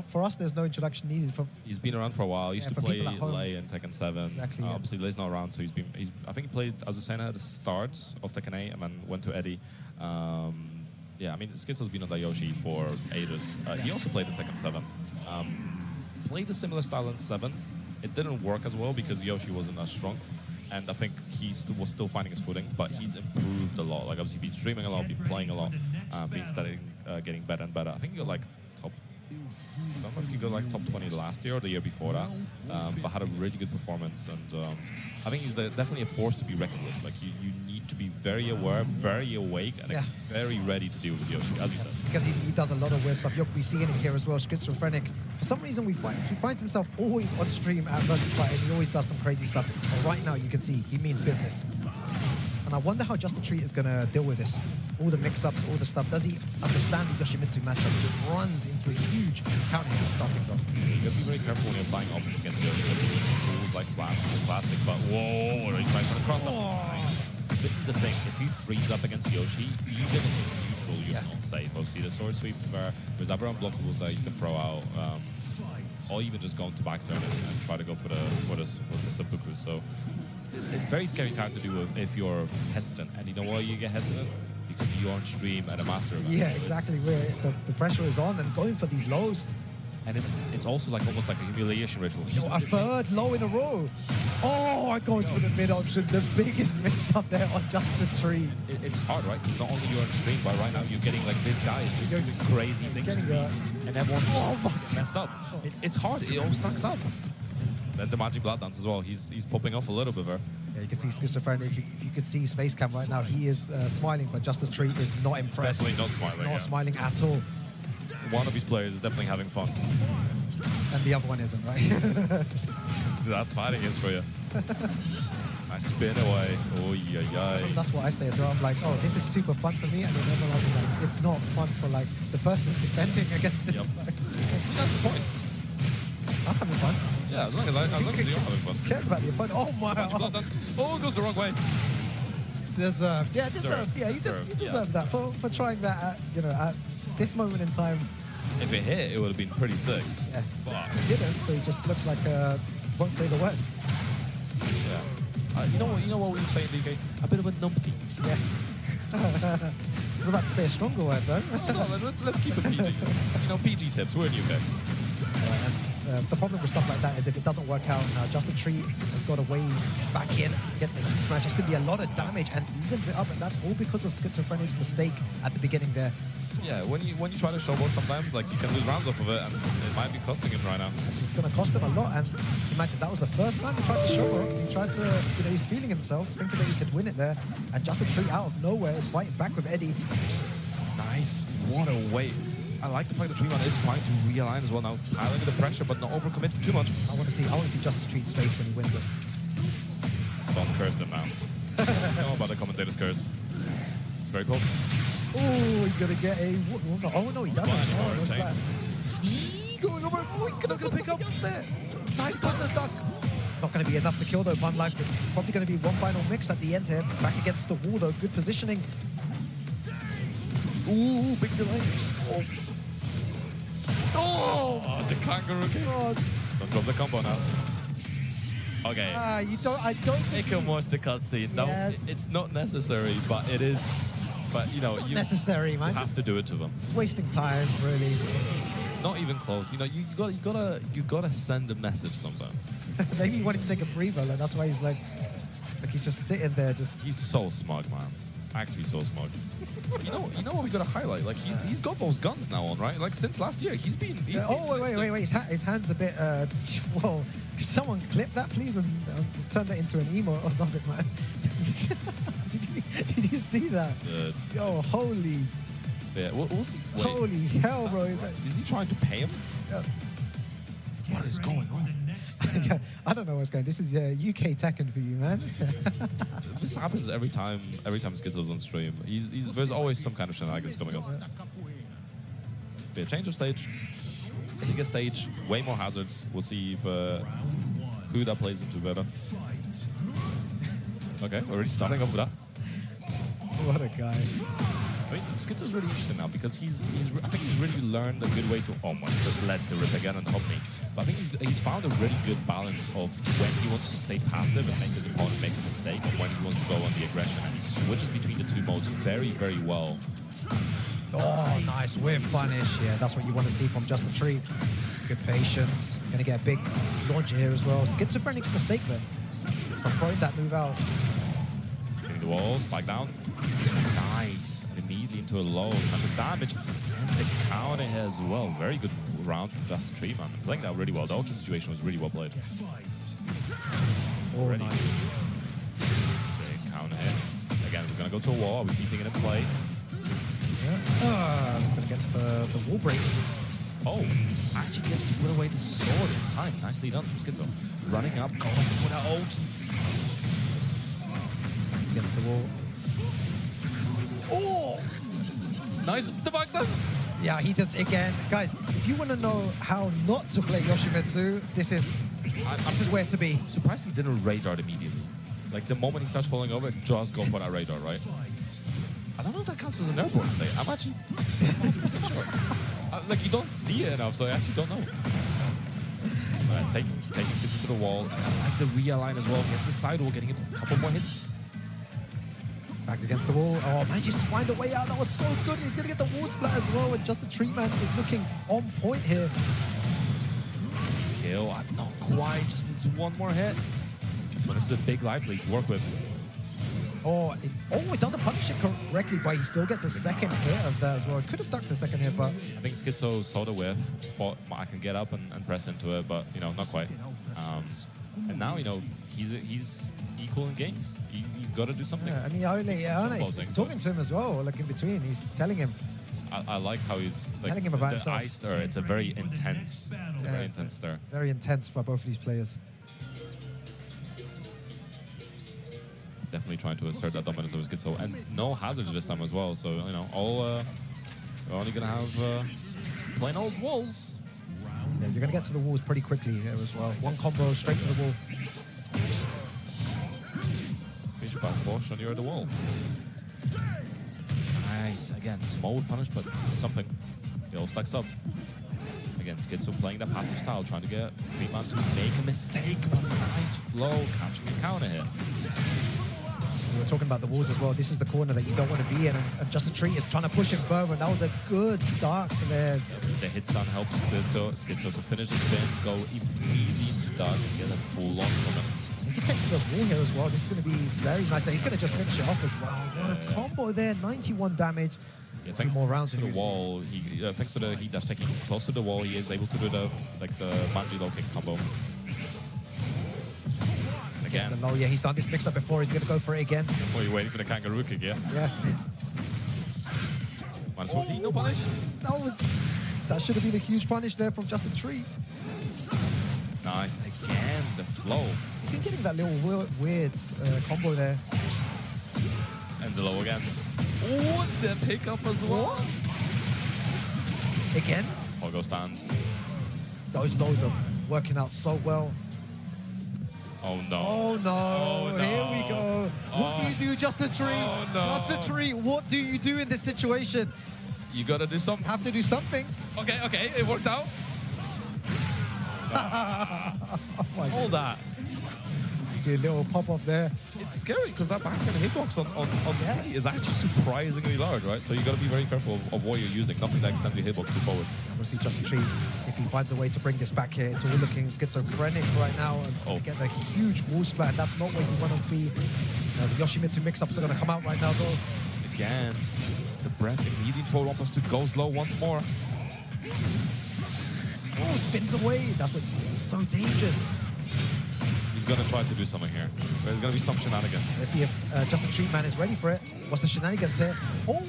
For us, there's no introduction needed. He's been around for a while. He used to for play people at home. Lei in Tekken 7. Exactly, yeah. Obviously, Lei's not around, so I think he played Azucena at the start of Tekken 8 and then went to Eddie. Yeah, I mean, Schizo's been on Dayoshi for ages. He also played in Tekken 7. Played a similar style in 7. It didn't work as well because Yoshi wasn't as strong. And I think he was still finding his footing, but he's improved a lot. Like, obviously, been streaming a lot, been playing a lot, been studying, getting better and better. I think he got like top... I don't know if he got like top 20 last year or the year before that, but had a really good performance. And I think he's definitely a force to be reckoned with. Like, you need to be very aware, very awake, and very ready to deal with Yoshi, as you said. Because he does a lot of weird stuff. You'll be seeing it here as well, Schizophrenic. For some reason, he finds himself always on stream at Versus Fight, and he always does some crazy stuff. But right now, you can see he means business. And I wonder how Just the Treat is going to deal with this. All the mix-ups, all the stuff. Does he understand the Yoshimitsu matchup? He runs into a huge counter to start things off. You have to be very careful when you're applying offense against Yoshi. Tools like classic, but whoa, he's trying to cross up. This is the thing. If he frees up against Yoshi, even in neutral, you're not safe. Obviously, the sword sweeps there's other unblockables that you can throw out, or even just go into back turn and try to go for the seppuku. So it's very scary character to do if you're hesitant. And you know why you get hesitant? Because you're on stream at a master event. Yeah, exactly. Where the pressure is on and going for these lows. And it's also like almost like a humiliation ritual. A third low in a row. Oh, I goes for the mid option. The biggest mix up there on Just the Treat. It's hard, right? Because not only you're on stream, but right now you're getting like this guy is just doing crazy things to me, and everyone's messed up. It's hard. It all stacks up. Then the Magic Blood Dance as well. He's popping off a little bit there. Yeah, you can see Schizophrenic. If you could see his face cam right now, he is smiling, but Just the Treat is not impressed. Definitely not smiling. He's not smiling at all. One of these players is definitely having fun. And the other one isn't, right? That's fighting is for you. I spin away. Oh, yeah. That's what I say as well. I'm like, oh, this is super fun for me. And then everyone else is like, it's not fun for like the person defending against this. Yep. That's the point. I'm having fun. Yeah, as long as you're having fun. Who cares about the opponent? Oh, my. Oh, it goes the wrong way. Deserved. Yeah, deserved. Yeah, you deserve that for trying that at this moment in time. If it hit, it would have been pretty sick. Yeah. But It didn't, so he just looks like won't say the word. Yeah. You know what we would say in DK? A bit of a numpty. Yeah. I was about to say a stronger word though. No, let's keep it PG. PG tips. We're in UK. The problem with stuff like that is if it doesn't work out, Just the Treat has got a way back in, gets the heat smash. It's going to be a lot of damage and evens it up, and that's all because of Schizophrenic's mistake at the beginning there. Yeah, when you try to showboat sometimes, like you can lose rounds off of it, and it might be costing him right now. It's going to cost him a lot, and imagine that was the first time he tried to showboat. He tried to, he's feeling himself, thinking that he could win it there, and Just the Treat out of nowhere is fighting back with Eddie. Nice. What a way. I like the fact that Treeman is trying to realign as well now, piling the pressure, but not overcommit too much. I want to see Just the Treat's face when he wins this. Don't curse him now. Know about the commentator's curse. It's very cool. Oh, he's going to get a... Oh, no, he doesn't. Oh, no, it's bad. Going over. Oh, he could have pick up there. Nice thunder duck. It's not going to be enough to kill, though, Fun Life. It's probably going to be one final mix at the end here. Back against the wall, though. Good positioning. Ooh, big delay. Oh, the kangaroo kick. God. Don't drop the combo now. Okay. I don't think You can watch the cutscene. No, it's not necessary, but it is. But you necessary, man. You have to do it to them. Just wasting time, really. Not even close. You gotta send a message sometimes. Maybe he wanted to take a breather. Like, that's why he's like he's just sitting there. He's so smug, man. Actually, so smug. You know what we gotta highlight? Like he's got those guns now on, right? Like since last year, he's been. Wait. His hand's a bit. Whoa! Someone clip that, please, and turn that into an emote or something, man. Did you see that? Good. Yo, holy. Yeah, we'll see. Wait. Holy hell, bro! Is he trying to pay him? What is going on? I don't know what's going on. This is UK Tekken for you, man. This happens every time Schizo's on stream. There's always some kind of shenanigans coming up. Yeah, change of stage. Bigger stage, way more hazards. We'll see if who that plays into better. Okay, already starting off with that. What a guy. I mean, Schizo's really interesting now because I think he's really learned a good way to, oh my, just lets it rip again and help me. But I think he's found a really good balance of when he wants to stay passive and make his opponent make a mistake and when he wants to go on the aggression. And he switches between the two modes very, very well. Oh, nice whiff punish. Yeah, that's what you want to see from Just a Treat. Good patience. Gonna get a big launcher here as well. Schizophrenic's mistake then. For throwing that move out. Hitting the wall, spike down. Nice. And immediately into a low. And the damage. And the counter here as well. Very good round from Just a Treat, man. Playing that really well. The Oki situation was really well played. Oh, Ready. nice. Big counter hit. Again, we're gonna go to a wall. Are we keeping it in play? Yeah. Just gonna get the wall break. Oh, actually gets to put away the sword in time. Nicely done from Schizo. Running up, going for that Oki. Against the wall. Oh! Nice. The back slash. Yeah, he does again. Guys, if you want to know how not to play Yoshimitsu, this is where to be. Surprised he didn't radar immediately. Like the moment he starts falling over, just go for that radar, right? I don't know if that counts as an airborne state. I'm actually 100% sure. Like, you don't see it enough, so I actually don't know. But taking Schizo to the wall. I like the realign as well. Against the sidewall, getting a couple more hits. Back against the wall. Oh, managed to find a way out. That was so good. He's going to get the wall splat as well. And Just a Treat Man is looking on point here. Kill. Not quite. Just needs one more hit. But this is a big life lead to work with. Oh, it doesn't punish it correctly, but he still gets the second hit of that as well. He could have ducked the second hit, but... I think Schizo saw the whiff, thought I can get up and press into it, but, you know, not quite. And now, you know, he's equal in games. He's got to do something. Yeah, and he's talking to him as well, like in between. He's telling him. I like how he's like, telling him about the himself. eye stir. It's a very intense, very intense stir. Very intense by both of these players. Definitely trying to assert that dominance over Schizo, and no hazards this time as well. So you know, we're only gonna have plain old walls. Yeah, you're gonna get to the walls pretty quickly here as well. One combo straight to the wall. Fish back Bosch, and you're at the wall. Nice. Again, small punish, but something. It all stacks up. Again, Schizo playing that passive style, trying to get Treatman to make a mistake, but nice flow, catching a counter here. We were talking about the walls as well. This is the corner that you don't want to be in, and Just a Treat is trying to push him further, and that was a good dark there. The hit stun helps Schizo to finish the spin, go immediately into dark and get a full on from him. If he takes the wall here as well, this is going to be very nice. He's going to just finish it off as well. What a combo there, 91 damage. Yeah, thanks more rounds to the wall, thanks to the heat dash taking close to the wall, he is able to do the Manji low kick combo. And again. Oh yeah, he's done this mix up before. He's going to go for it again. Oh, you're waiting for the kangaroo kick, yeah? Yeah. Minus 14, no punish. That should have been a huge punish there from Just a Treat. Nice. Again, the flow. He's been getting that little weird combo there. And the low again. Oh, the pickup as well. What? Again? Pogo stands. Those lows are working out so well. Oh no. Oh no. Oh, no. Here we go. What do you do, Just a Treat? Oh, no. Just a Treat, what do you do in this situation? You gotta do something. Have to do something. Okay, it worked out. Oh my Hold that. You see a little pop up there. It's scary because that backhand hitbox on Freddy is actually surprisingly large, right? So you got to be very careful of what you're using. Nothing that extends your hitbox too forward. We'll see Just a Treat if he finds a way to bring this back here. It's all looking schizophrenic right now, and get a huge wall splat. That's not where you want to be. The Yoshimitsu mix-ups are going to come out right now, though. Again, the breath immediate for 1+2 goes low once more. Oh, spins away. That's what is so dangerous. He's going to try to do something here. There's going to be some shenanigans. Let's see if Just a Treat Man is ready for it. What's the shenanigans here? Oh!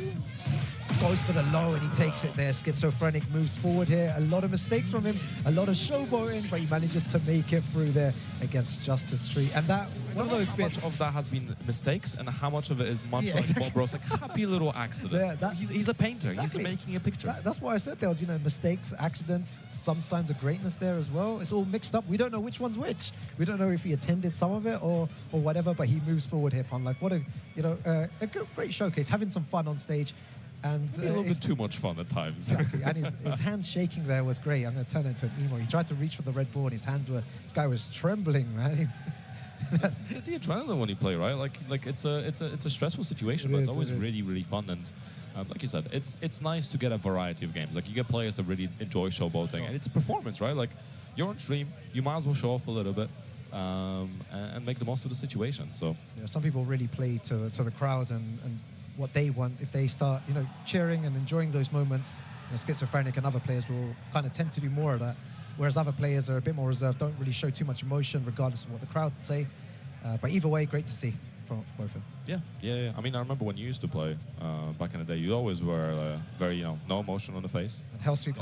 goes for the low and he takes it there. Schizophrenic moves forward here. A lot of mistakes from him, a lot of showboating, but he manages to make it through there against Justice Tree. And that, one of those how bits... much of that has been mistakes and how much of it is much Yeah, like exactly. Bob Ross, like happy little accident. Yeah, he's a painter. Exactly. He's making a picture. That's why I said there was, you know, mistakes, accidents, some signs of greatness there as well. It's all mixed up. We don't know which one's which. We don't know if he attended some of it or whatever, but he moves forward here, Pun. Like, what a, you know, a great showcase, having some fun on stage. And Maybe a little bit too much fun at times. exactly. And his hand shaking there was great. I'm going to turn it into an emo. He tried to reach for the red ball and his hands were, this guy was trembling, man. It's the adrenaline when you play, right? Like it's a stressful situation, but it's always really fun. And like you said, it's nice to get a variety of games. Like you get players that really enjoy showboating, and it's a performance, right? Like you're on stream, you might as well show off a little bit and make the most of the situation. So yeah, some people really play to the crowd and what they want. If they start, you know, cheering and enjoying those moments, you know, Schizophrenic and other players will kind of tend to do more of that. Whereas other players are a bit more reserved, don't really show too much emotion regardless of what the crowd say. But either way, great to see from both of them. Yeah. I mean, I remember when you used to play back in the day, you always were very, you know, no emotion on the face. Hellsweep.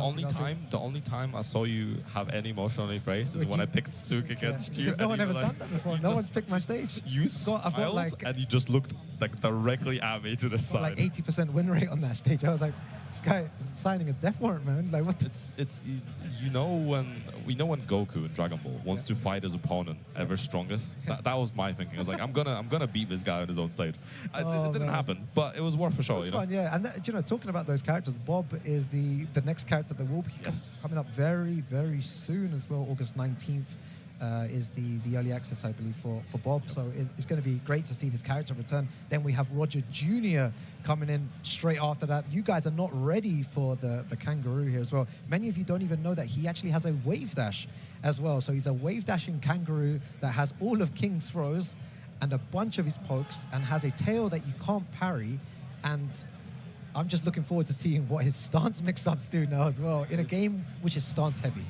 The only time I saw you have any emotion on your face is when I picked Sook against you. Because no one and ever you were done that before. No one's picked my stage. You I've got like and you just looked like directly at me to the side. like 80% win rate on that stage. I was like, this guy is signing a death warrant, man. Like what? It's you know when Goku in Dragon Ball wants to fight his opponent ever strongest. That was my thinking. I was like, I'm gonna beat this guy on his own stage. It didn't happen, but it was worth a show. It was fun, yeah. And you know, talking about those characters, Bob is the next character that will be coming up very, very soon as well. August 19th is the early access, I believe, for Bob. So it's going to be great to see this character return. Then we have Roger Jr. coming in straight after that. You guys are not ready for the kangaroo here as well. Many of you don't even know that he actually has a wave dash as well. So he's a wave dashing kangaroo that has all of King's throws and a bunch of his pokes and has a tail that you can't parry. And I'm just looking forward to seeing what his stance mix-ups do now as well in a game which is stance heavy.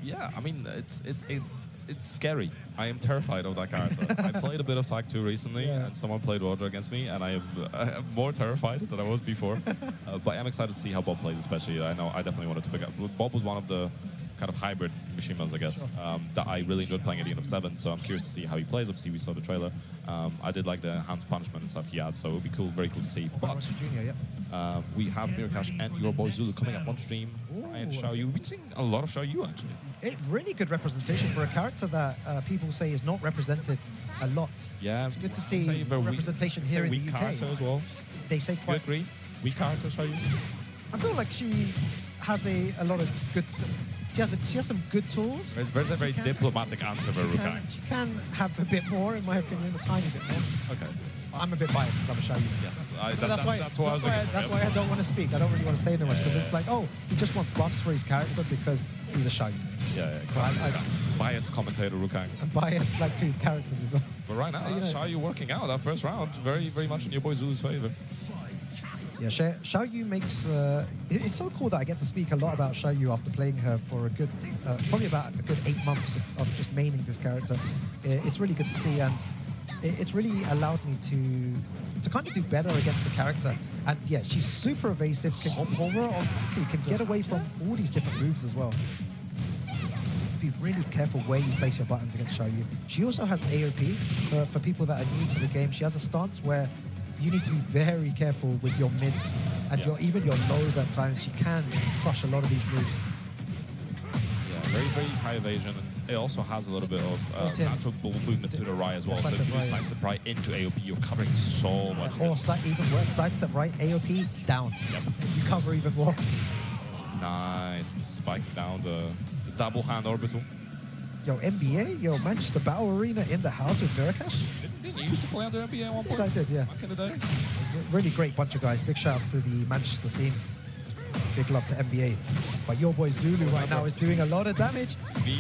Yeah, I mean, it's scary. I am terrified of that character. I played a bit of Tag 2 recently, and someone played Roger against me, and I am more terrified than I was before. But I'm excited to see how Bob plays, especially. I know I definitely wanted to pick up. Bob was one of the kind of hybrid Mishimas, I guess, that I really enjoyed playing at the end of 7, so I'm curious to see how he plays. Obviously, we saw the trailer. I did like the enhanced punishment and stuff he had, so it would be cool, very cool to see. But we have Mirakash and your boy Zulu coming up on stream. And Xiaoyu. We've been seeing a lot of Xiaoyu, actually. Really good representation for a character that people say is not represented a lot. Yeah, it's good to see representation here in the UK. Character as well. They say quite. You agree? Weak character, Xiaoyu. I feel like she has a lot of good. She has some good tools. There's a very diplomatic answer for Rukang. She can have a bit more, in my opinion, a tiny bit more. Okay. I'm a bit biased because I'm a Xiaoyu. Yes, that's why I don't want to speak. I don't really want to say too much because it's like, oh, he just wants buffs for his character because he's a Xiaoyu. Yeah. Biased commentator Rukang. I'm biased like to his characters as well. But right now, Xiaoyu working out that first round very, very much in your boy Zulu's favor. Yeah, Xiaoyu makes... it's so cool that I get to speak a lot about Xiaoyu after playing her for a good... probably about a good 8 months of just maining this character. It's really good to see, and it's really allowed me to kind of do better against the character. And yeah, she's super evasive, can get away from all these different moves as well. Be really careful where you place your buttons against Xiaoyu. She also has AOP. For people that are new to the game, she has a stance where you need to be very careful with your mids and even your lows at times. She can crush a lot of these moves. Yeah, very, very high evasion. And it also has a little bit of natural ball movement to the right as well. So if you do sidestep right into AOP, you're covering so much. Or even worse, sidestep right, AOP down. Yep. You cover even more. Nice. Spiking down the double hand orbital. Yo, NBA, Manchester Battle Arena in the house with Mirakash. Didn't you used to play under NBA at one point? I did, yeah. Back in the day. Really great bunch of guys. Big shouts to the Manchester scene. Big love to NBA. But your boy Zulu right now is doing a lot of damage.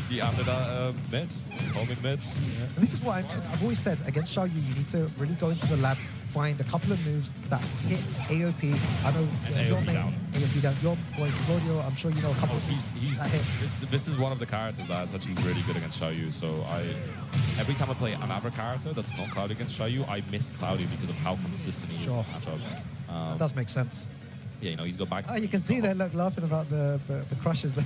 The under that mid, homing mid. Yeah. And this is what I've always said, against Xiaoyu, you need to really go into the lab, find a couple of moves that hit AOP. I know your main down. AOP down. Your boy Claudio, I'm sure you know a couple of moves that hit. This is one of the characters that's actually really good against Xiaoyu. So every time I play another character that's not Cloudy against Xiaoyu, I miss Cloudy because of how consistent he is in the matchup. That does make sense. Yeah, he's got back. Oh, you can see that look laughing about the crushes there.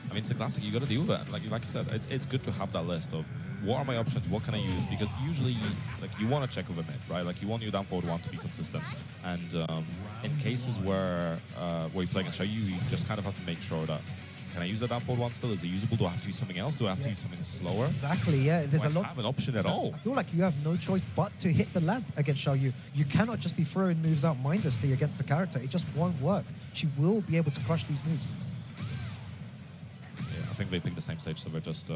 I mean, it's a classic. You got to deal with it. And like you said, it's good to have that list of what are my options, what can I use? Because usually, like you want to check with a mid, right? Like you want your down forward one to be consistent. And in cases where you're playing a show, you just kind of have to make sure that can I use the down forward one still? Is it usable? Do I have to use something else? Do I have to use something slower? Exactly. Yeah. There's Do a lot. I have an option at all? I feel like you have no choice but to hit the lamp against Xiaoyu. You cannot just be throwing moves out mindlessly against the character. It just won't work. She will be able to crush these moves. Yeah, I think they picked the same stage, so we're just. Yeah,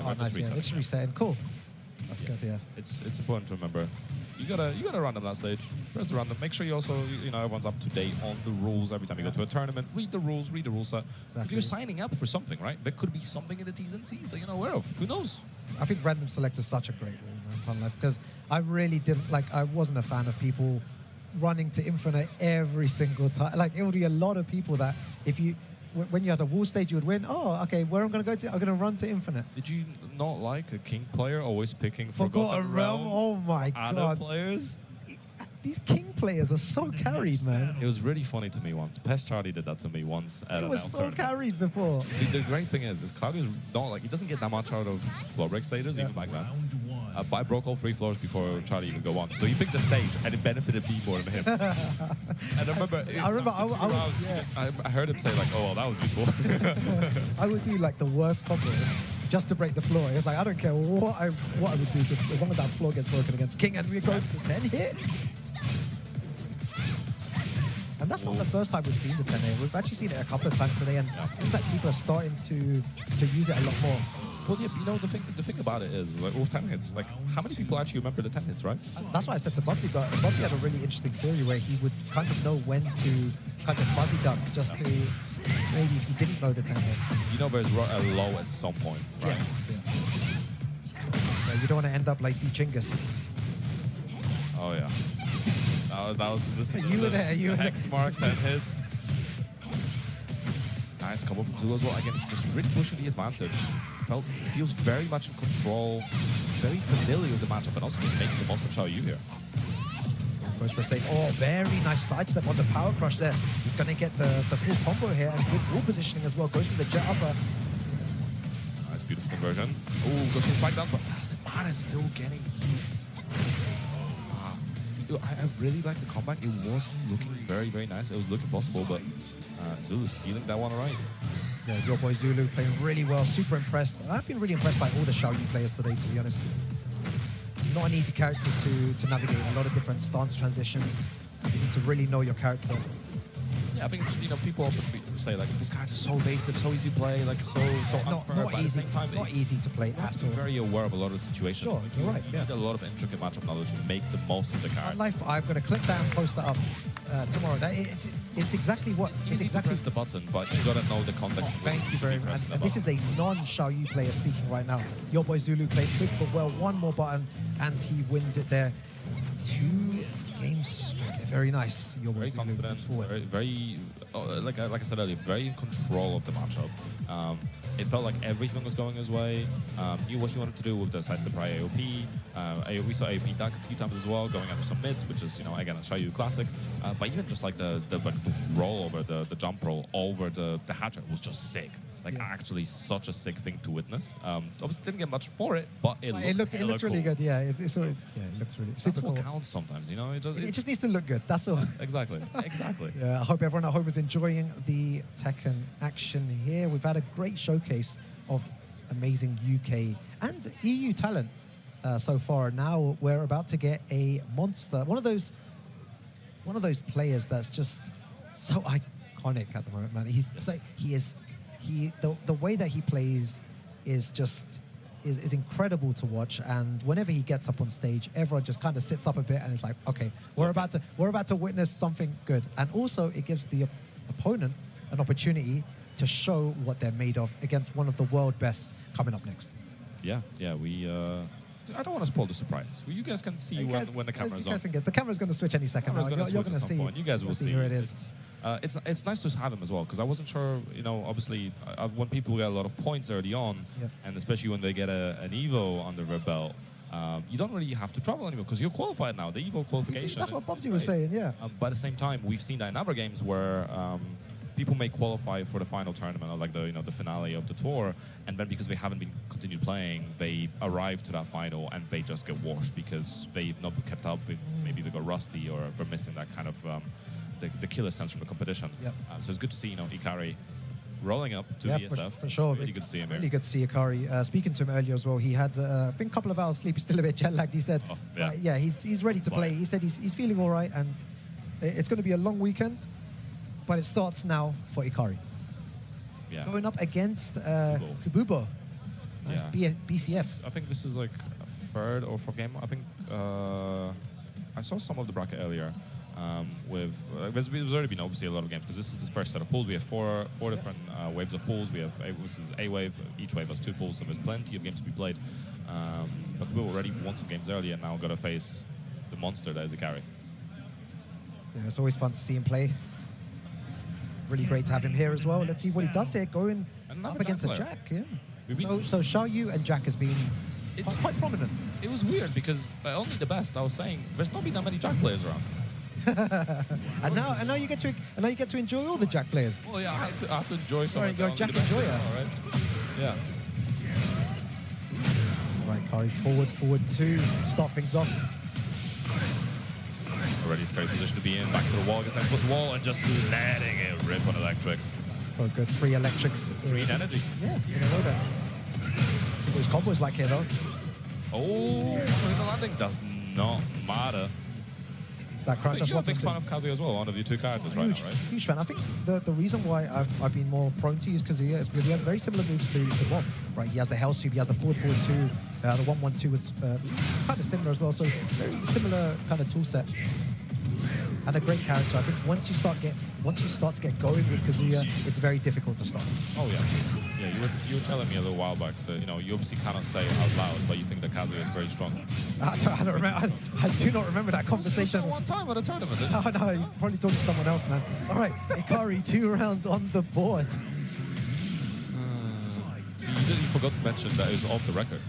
Oh, we're nice. just Yeah, resetting. it's resetting. Cool. That's good. Yeah. It's important to remember. You gotta run them that stage. Press the random. Make sure you also everyone's up to date on the rules every time you go to a tournament. Read the rules set. Exactly. If you're signing up for something, right? There could be something in the T's and C's that you're not aware of. Who knows? I think random select is such a great rule, man, Fun Life, because I really didn't I wasn't a fan of people running to infinite every single time. Like it would be a lot of people that when you had a wall stage, you would win. Oh, okay, where I'm going to go to? I'm going to run to infinite. Did you not like a king player always picking Forgotten Realm? Oh my other god. players? These king players are so carried, man. It was really funny to me once. Pest Charlie did that to me once at It an was elf so tournament. carried before. The great thing is Claudio's not he doesn't get that much out of floor break stages, even back then. But I broke all 3 floors before Charlie even go on. So he picked the stage, and it benefited me more than him. And I remember, I heard him say oh, well, that was useful. I would do the worst combos just to break the floor. It's I don't care what I would do, just as long as that floor gets broken against king, and we're going to 10 hit. And that's not the first time we've seen the 10 hit. We've actually seen it a couple of times today, and it seems like people are starting to use it a lot more. Well, yeah, the thing about it is, with 10 hits, how many people actually remember the 10 hits, right? That's why I said to Bubsy, but Bubsy had a really interesting theory where he would kind of know when to kind of fuzzy duck just to maybe if he didn't know the 10 hit. There's a low at some point, right? Yeah. You don't want to end up like the Chinggis. Oh, yeah. That was this. You were there. You were there. X mark 10 hits. Nice couple from Zulu as well. Again, just really pushing the advantage. Feels very much in control, very familiar with the matchup, and also just making the most of Xiaoyu here. Goes for a save. Oh, very nice sidestep on the power crush there. He's going to get the full combo here, and good wall positioning as well. Goes for the jet upper. Nice, beautiful conversion. Oh, goes for the spike down, but Samara is still getting heat. I really like the comeback. It was looking very, very nice. It was looking possible, but Zulu stealing that one alright. Yeah, your boy Zulu playing really well. Super impressed. I've been really impressed by all the Xiaoyu players today, to be honest. Not an easy character to navigate. A lot of different stance transitions. You need to really know your character. Yeah, I think people often say this character's so evasive, so easy to play, so unfair. Not but easy. At the same time, Not easy to play you have at to be all. very aware of a lot of the situations. Sure, you're right. You need a lot of intricate matchup knowledge to make the most of the character. Life, I'm going to clip that and post that up tomorrow. It's exactly what. It's Easy exactly. to press the button, but you gotta know the context. in which Thank you should very be much. pressing the And this is button. a non-Xiaoyu player speaking right now. Your boy Zulu played super well. One more button, and he wins it there. 2 games. Very nice. Your boy Very Zulu confident, forward. very like I said earlier, very in control of the matchup. It felt like everything was going his way. Knew what he wanted to do with the sidestep prior AOP. We saw AOP duck a few times as well, going after some mids, which is again a Xiaoyu classic. But even just the roll over the jump roll over the hatcher was just sick. Actually such a sick thing to witness. Obviously didn't get much for it, but it looked really cool. good. Yeah, it looked really super That's cool. what counts sometimes, It just needs to look good. That's all. Exactly. Yeah, I hope everyone at home is enjoying the Tekken action here. We've had a great showcase of amazing UK and EU talent so far. Now we're about to get a monster, one of those players that's just so iconic at the moment, man. The way that he plays is incredible to watch, and whenever he gets up on stage, everyone just kind of sits up a bit and it's like, okay, we're about to witness something good. And also it gives the opponent an opportunity to show what they're made of against one of the world bests coming up next. Yeah, we I don't want to spoil the surprise. You guys can see when the camera's on. The camera's going to switch any second. You're going to see. You guys will see. Who it is. It's nice to have him as well, because I wasn't sure. Obviously, when people get a lot of points early on, and especially when they get an Evo under their belt, you don't really have to travel anymore because you're qualified now. The Evo qualification. That's what is Bobsy was great. saying, yeah. But at the same time, we've seen that in other games where people may qualify for the final tournament or like the finale of the tour, and then because they haven't been continued playing, they arrive to that final and they just get washed because they've not kept up with, maybe they got rusty or they're missing that kind of the killer sense from the competition. Yep. So it's good to see Ikari rolling up to Yeah, VSF. for sure. Really good to see him here. Really good to see Ikari. Speaking to him earlier as well, he had I think a couple of hours sleep. He's still a bit jet lagged. He said, Oh, yeah. yeah, he's ready to play. Fine. He said he's feeling all right, and it's going to be a long weekend, but it starts now for Ikari. Yeah. Going up against Kububo. Nice BCF. I think this is like a third or fourth game. I think I saw some of the bracket earlier. There's already been obviously a lot of games because this is the first set of pools. We have four different waves of pools. We have this is a wave. Each wave has 2 pools, so there's plenty of games to be played. But we already won some games early and now got to face the monster that is Ikari. Yeah, it's always fun to see him play. Really great to have him here as well. Let's see what he does here, going Another up against a Jack Jack. Yeah. We've been- So Xiaoyu and Jack has been quite prominent. It was weird because only the best. I was saying there's not been that many Jack players around. and now you get to enjoy all the Jack players. Well, yeah, I have to enjoy some. You're a Jack enjoyer. All right. Yeah. Right, Kari, forward 2 to start things off. Already a great position to be in. Back to the wall, gets next plus wall, and just letting it rip on electrics. So good, 3 electrics. Green energy. Yeah, you know that. See what his combos like here though. Oh, the landing does not matter. That crouch You're a that's big what fan of Kazuya as well, one of your 2 characters right now, right? Huge fan. I think the reason why I've been more prone to use Kazuya is because he has very similar moves to Bob. Right, he has the hell sweep, he has the forward 2, the 1-1-2 was kind of similar as well. So very similar kind of tool set. And a great character. I think once you start to get going with Kazuya, it's very difficult to stop. Oh yeah, yeah. You were telling me a little while back that you obviously cannot say out loud, but you think that Kazuya is very strong. I don't remember. I do not remember that conversation. One time at a tournament. Didn't Oh no, you're probably talking to someone else, man. All right, Ikari, 2 rounds on the board. you forgot to mention that it was off the record.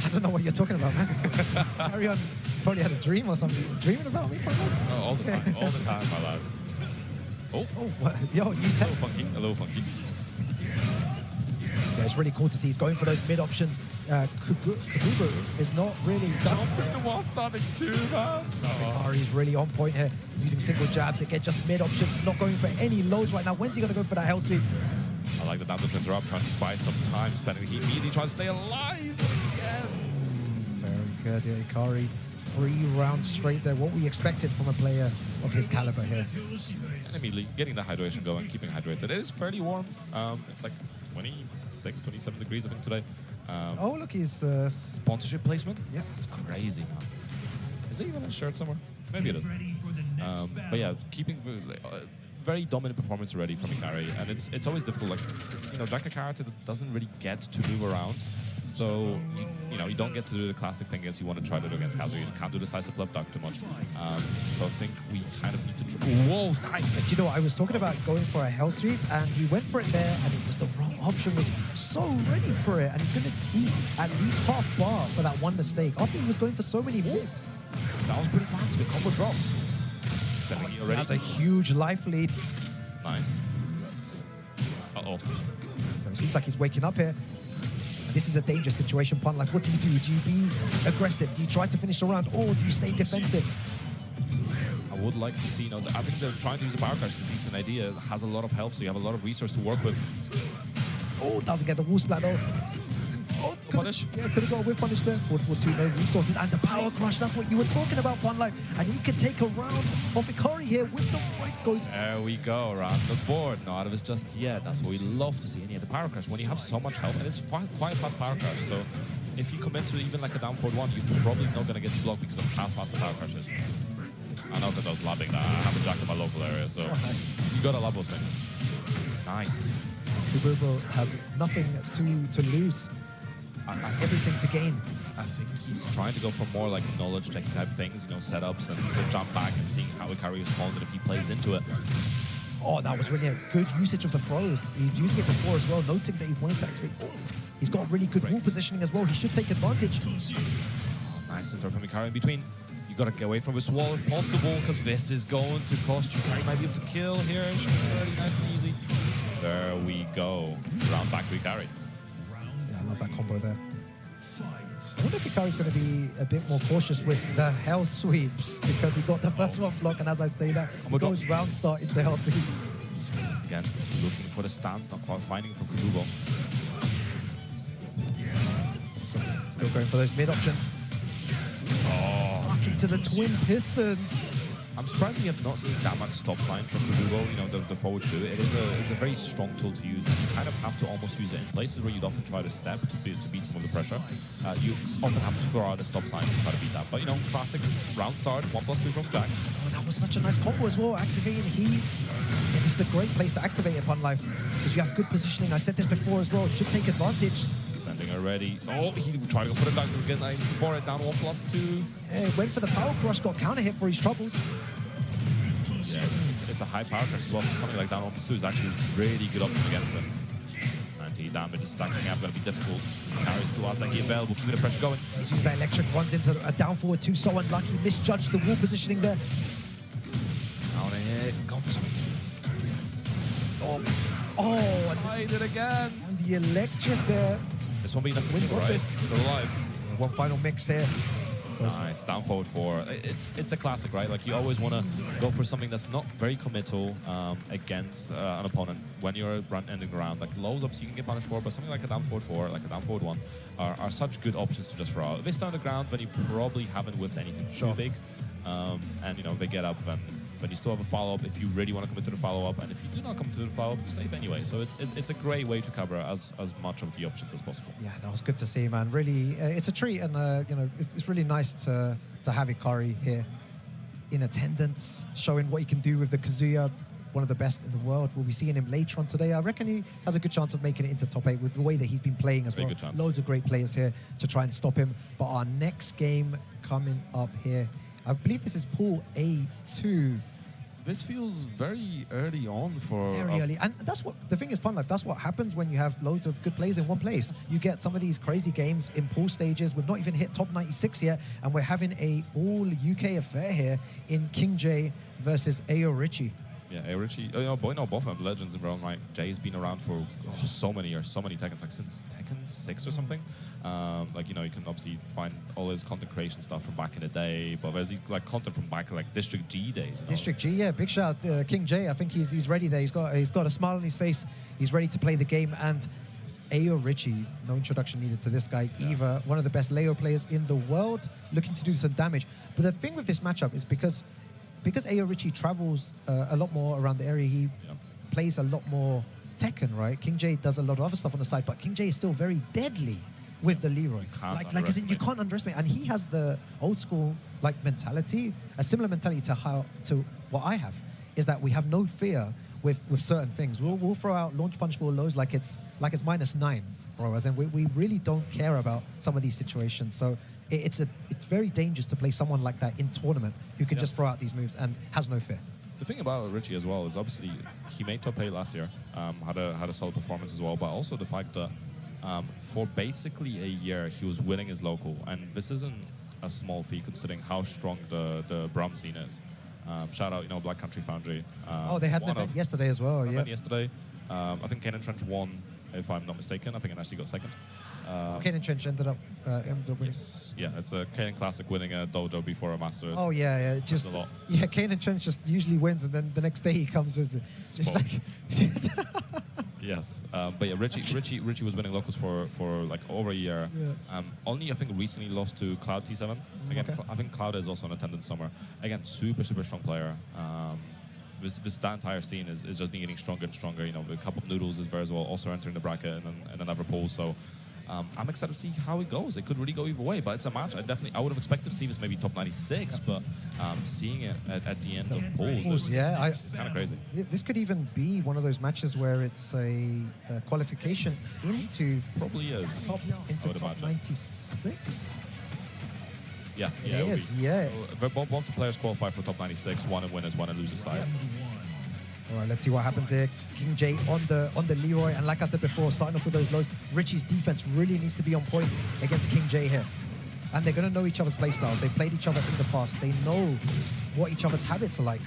I don't know what you're talking about, man. Carry on. Probably had a dream or something. Dreaming about me, probably. Oh, all the time, all the time, my lad. Oh, Oh, what? Yo, you tell. a little funky. Yeah, it's really cool to see. He's going for those mid options. Kububu is not really done. Jumping the wall starting too, man. Ikari's really on point here, using single jabs to get just mid options, not going for any loads right now. When's he going to go for that hell sweep? I like the down to interrupt, trying to buy some time, spending he immediately trying to stay alive again. Very good, yeah, Ikari. 3 rounds straight there. What we expected from a player of his caliber here. And immediately getting the hydration going, keeping hydrated. It is fairly warm. It's like 26, 27 degrees, I think, today. Oh, look, he's... Sponsorship placement? Yeah. It's crazy, man. Is there even a shirt somewhere? Maybe it is. But yeah, keeping very dominant performance already from Ikari, and it's always difficult. Like, Jack a character that doesn't really get to move around. So, you don't get to do the classic thing as you want to try to do against Kazuya. You can't do the decisive left duck too much. So I think we kind of need to try. Whoa, nice! Do you know what? I was talking about going for a hell sweep, and he went for it there, and it was the wrong option. Was so ready for it, and he's going to eat at least half bar for that one mistake. After he was going for so many hits. That was pretty fancy. The combo drops. He has a huge life lead. Nice. Uh-oh. It seems like he's waking up here. This is a dangerous situation, Pun. Like, what do? Do you be aggressive? Do you try to finish the round, or do you stay defensive? I would like to see, I think they're trying to use a power crash. It's a decent idea. It has a lot of health, so you have a lot of resource to work with. Oh, doesn't get the wall splat, though. Oh, punish? Yeah, could have got a whip punish there. 4-4-2, no resources. And the power crush, that's what you were talking about, Pun. Like, and he can take a round of Ikari here with the right goes. There we go, around the board. Not out of it just yet. That's what we love to see. And yeah, the power crash, when you have so much health, and it's quite a fast power crash, so if you commit to even like a down forward 1, you're probably not going to get blocked because of how fast the power crash is. I know because I was labbing that. I have a Jack in my local area, so nice. You got to love those things. Nice. Kububu has nothing to lose. Everything to gain. I think he's trying to go for more like knowledge checking type things, setups and the jump back and seeing how Ikari responds and if he plays into it. Oh, that was really a good usage of the throws. He was using it before as well, noting that he wanted to activate. Oh, he's got really good wall positioning as well. He should take advantage. Nice center from Hikari in between. You gotta get away from this wall if possible, because this is going to cost you. Hikari might be able to kill here. Should be really nice and easy. There we go. Round back to Hikari. Yeah, I love that combo there. I wonder if Hikari's going to be a bit more cautious with the hell sweeps, because he got the first one block, and as I say that, he goes round start into hell sweep. Again, looking for the stance, not quite finding from Kudubo. Still going for those mid options. Back into the twin pistons. I'm surprised we have not seen that much stop sign from Kudubo, you know, the forward two. It's a very strong tool to use, and you kind of have to almost use it in places where you'd often try to step to beat some of the pressure. You often have to throw out a stop sign to try to beat that. But, you know, classic round start, 1+2 from Jack. Oh, that was such a nice combo as well, activating heat. Yeah, this is a great place to activate upon life, because you have good positioning. I said this before as well, should take advantage. Defending already. Oh, he tried to go for the dagger again before it, down 1+2. Yeah, went for the power crush, got counter hit for his troubles. Yeah, it's a high power crush as well, so something like down 1+2 is actually a really good option against him. Anti-damage is stacking up, going to be difficult. Carry still has that key available, keeping the pressure going. He's used that electric, runs into a down forward two, so unlucky, misjudged the wall positioning there. Down here, going for something. Oh, Tried it again. and the electric there. This won't be enough to win, Got right? this. Still alive. One final mix here. Nice, down forward 4. It's a classic, right? Like, you always want to go for something that's not very committal against an opponent when you're ending the round. Like, lows ups you can get punished for, but something like a down forward 4, like a down forward 1, are such good options to just throw out. If they stay on the ground, then you probably haven't whipped anything too big. And, you know, they get up, but you still have a follow-up if you really want to commit to the follow-up. And if you do not come to the follow-up, you save anyway. So it's a great way to cover as much of the options as possible. Yeah, that was good to see, man. Really, it's a treat, and you know, it's really nice to have Hikari here in attendance, showing what he can do with the Kazuya, one of the best in the world. We'll be seeing him later on today. I reckon he has a good chance of making it into top 8 with the way that he's been playing as Very well. good chance. Loads of great players here to try and stop him. But our next game coming up here, I believe this is Pool A2. This feels very early on for... Very early. And that's what, the thing is, Pun Life, that's what happens when you have loads of good players in one place. You get some of these crazy games in pool stages. We've not even hit top 96 yet, and we're having a all-UK affair here in King J versus Ayo Richie. Yeah, Richie. Oh, you know, both of them legends in their own right. Jay's been around for so many years, so many Tekkens, like since Tekken 6 or something. Like, you know, you can obviously find all his content creation stuff from back in the day, but there's like content from back in like District G days. You know? District G, yeah, big shout out to King J. I think he's ready there. He's got a smile on his face. He's ready to play the game. And Ayo Richie, no introduction needed to this guy either. One of the best Leo players in the world, looking to do some damage. But the thing with this matchup is because Ayo Richie travels a lot more around the area, he plays a lot more Tekken, right? King J does a lot of other stuff on the side, but King J is still very deadly with the Leroy. Like as in, you can't underestimate. And he has the old school like mentality, a similar mentality to what I have, is that we have no fear with certain things. We'll throw out launch punchable lows like it's -9, bro. As in, we really don't care about some of these situations. So it's very dangerous to play someone like that in tournament who can just throw out these moves and has no fear. The thing about Richie as well is obviously he made top 8 last year, had a solid performance as well, but also the fact that for basically a year he was winning his local, and this isn't a small feat considering how strong the Brum scene is. Shout out, you know, Black Country Foundry. They had an event yesterday as well. Yeah, yesterday. I think Kanan Trench won, if I'm not mistaken. I think it actually got second. Kanan Trench ended up winning. Yes. Yeah, it's a Kanan Classic winning a dojo before a master. Oh yeah, just a lot. Yeah, Kanan Trench just usually wins, and then the next day he comes with it. Just like yes, but yeah, Richie was winning locals for like over a year. Yeah. Only I think recently lost to Cloud T7. Again, Okay. I think Cloud is also in attendance somewhere. Again, super strong player. That entire scene is just getting stronger and stronger. You know, the Cup of Noodles is very well also entering the bracket in another pool. So I'm excited to see how it goes. It could really go either way, but it's a match. I would have expected to see this maybe top 96, but seeing it at the end of pools is kind of crazy. This could even be one of those matches where it's a qualification into Probably is. top 96. Yeah, It it'll is, be. yeah. Both the players qualify for top 96. One in winners, one in losers side. All right, let's see what happens here. King J on the Leroy, and like I said before, starting off with those lows, Richie's defense really needs to be on point against King J here. and they're going to know each other's playstyles. They've played each other in the past. They know what each other's habits are like.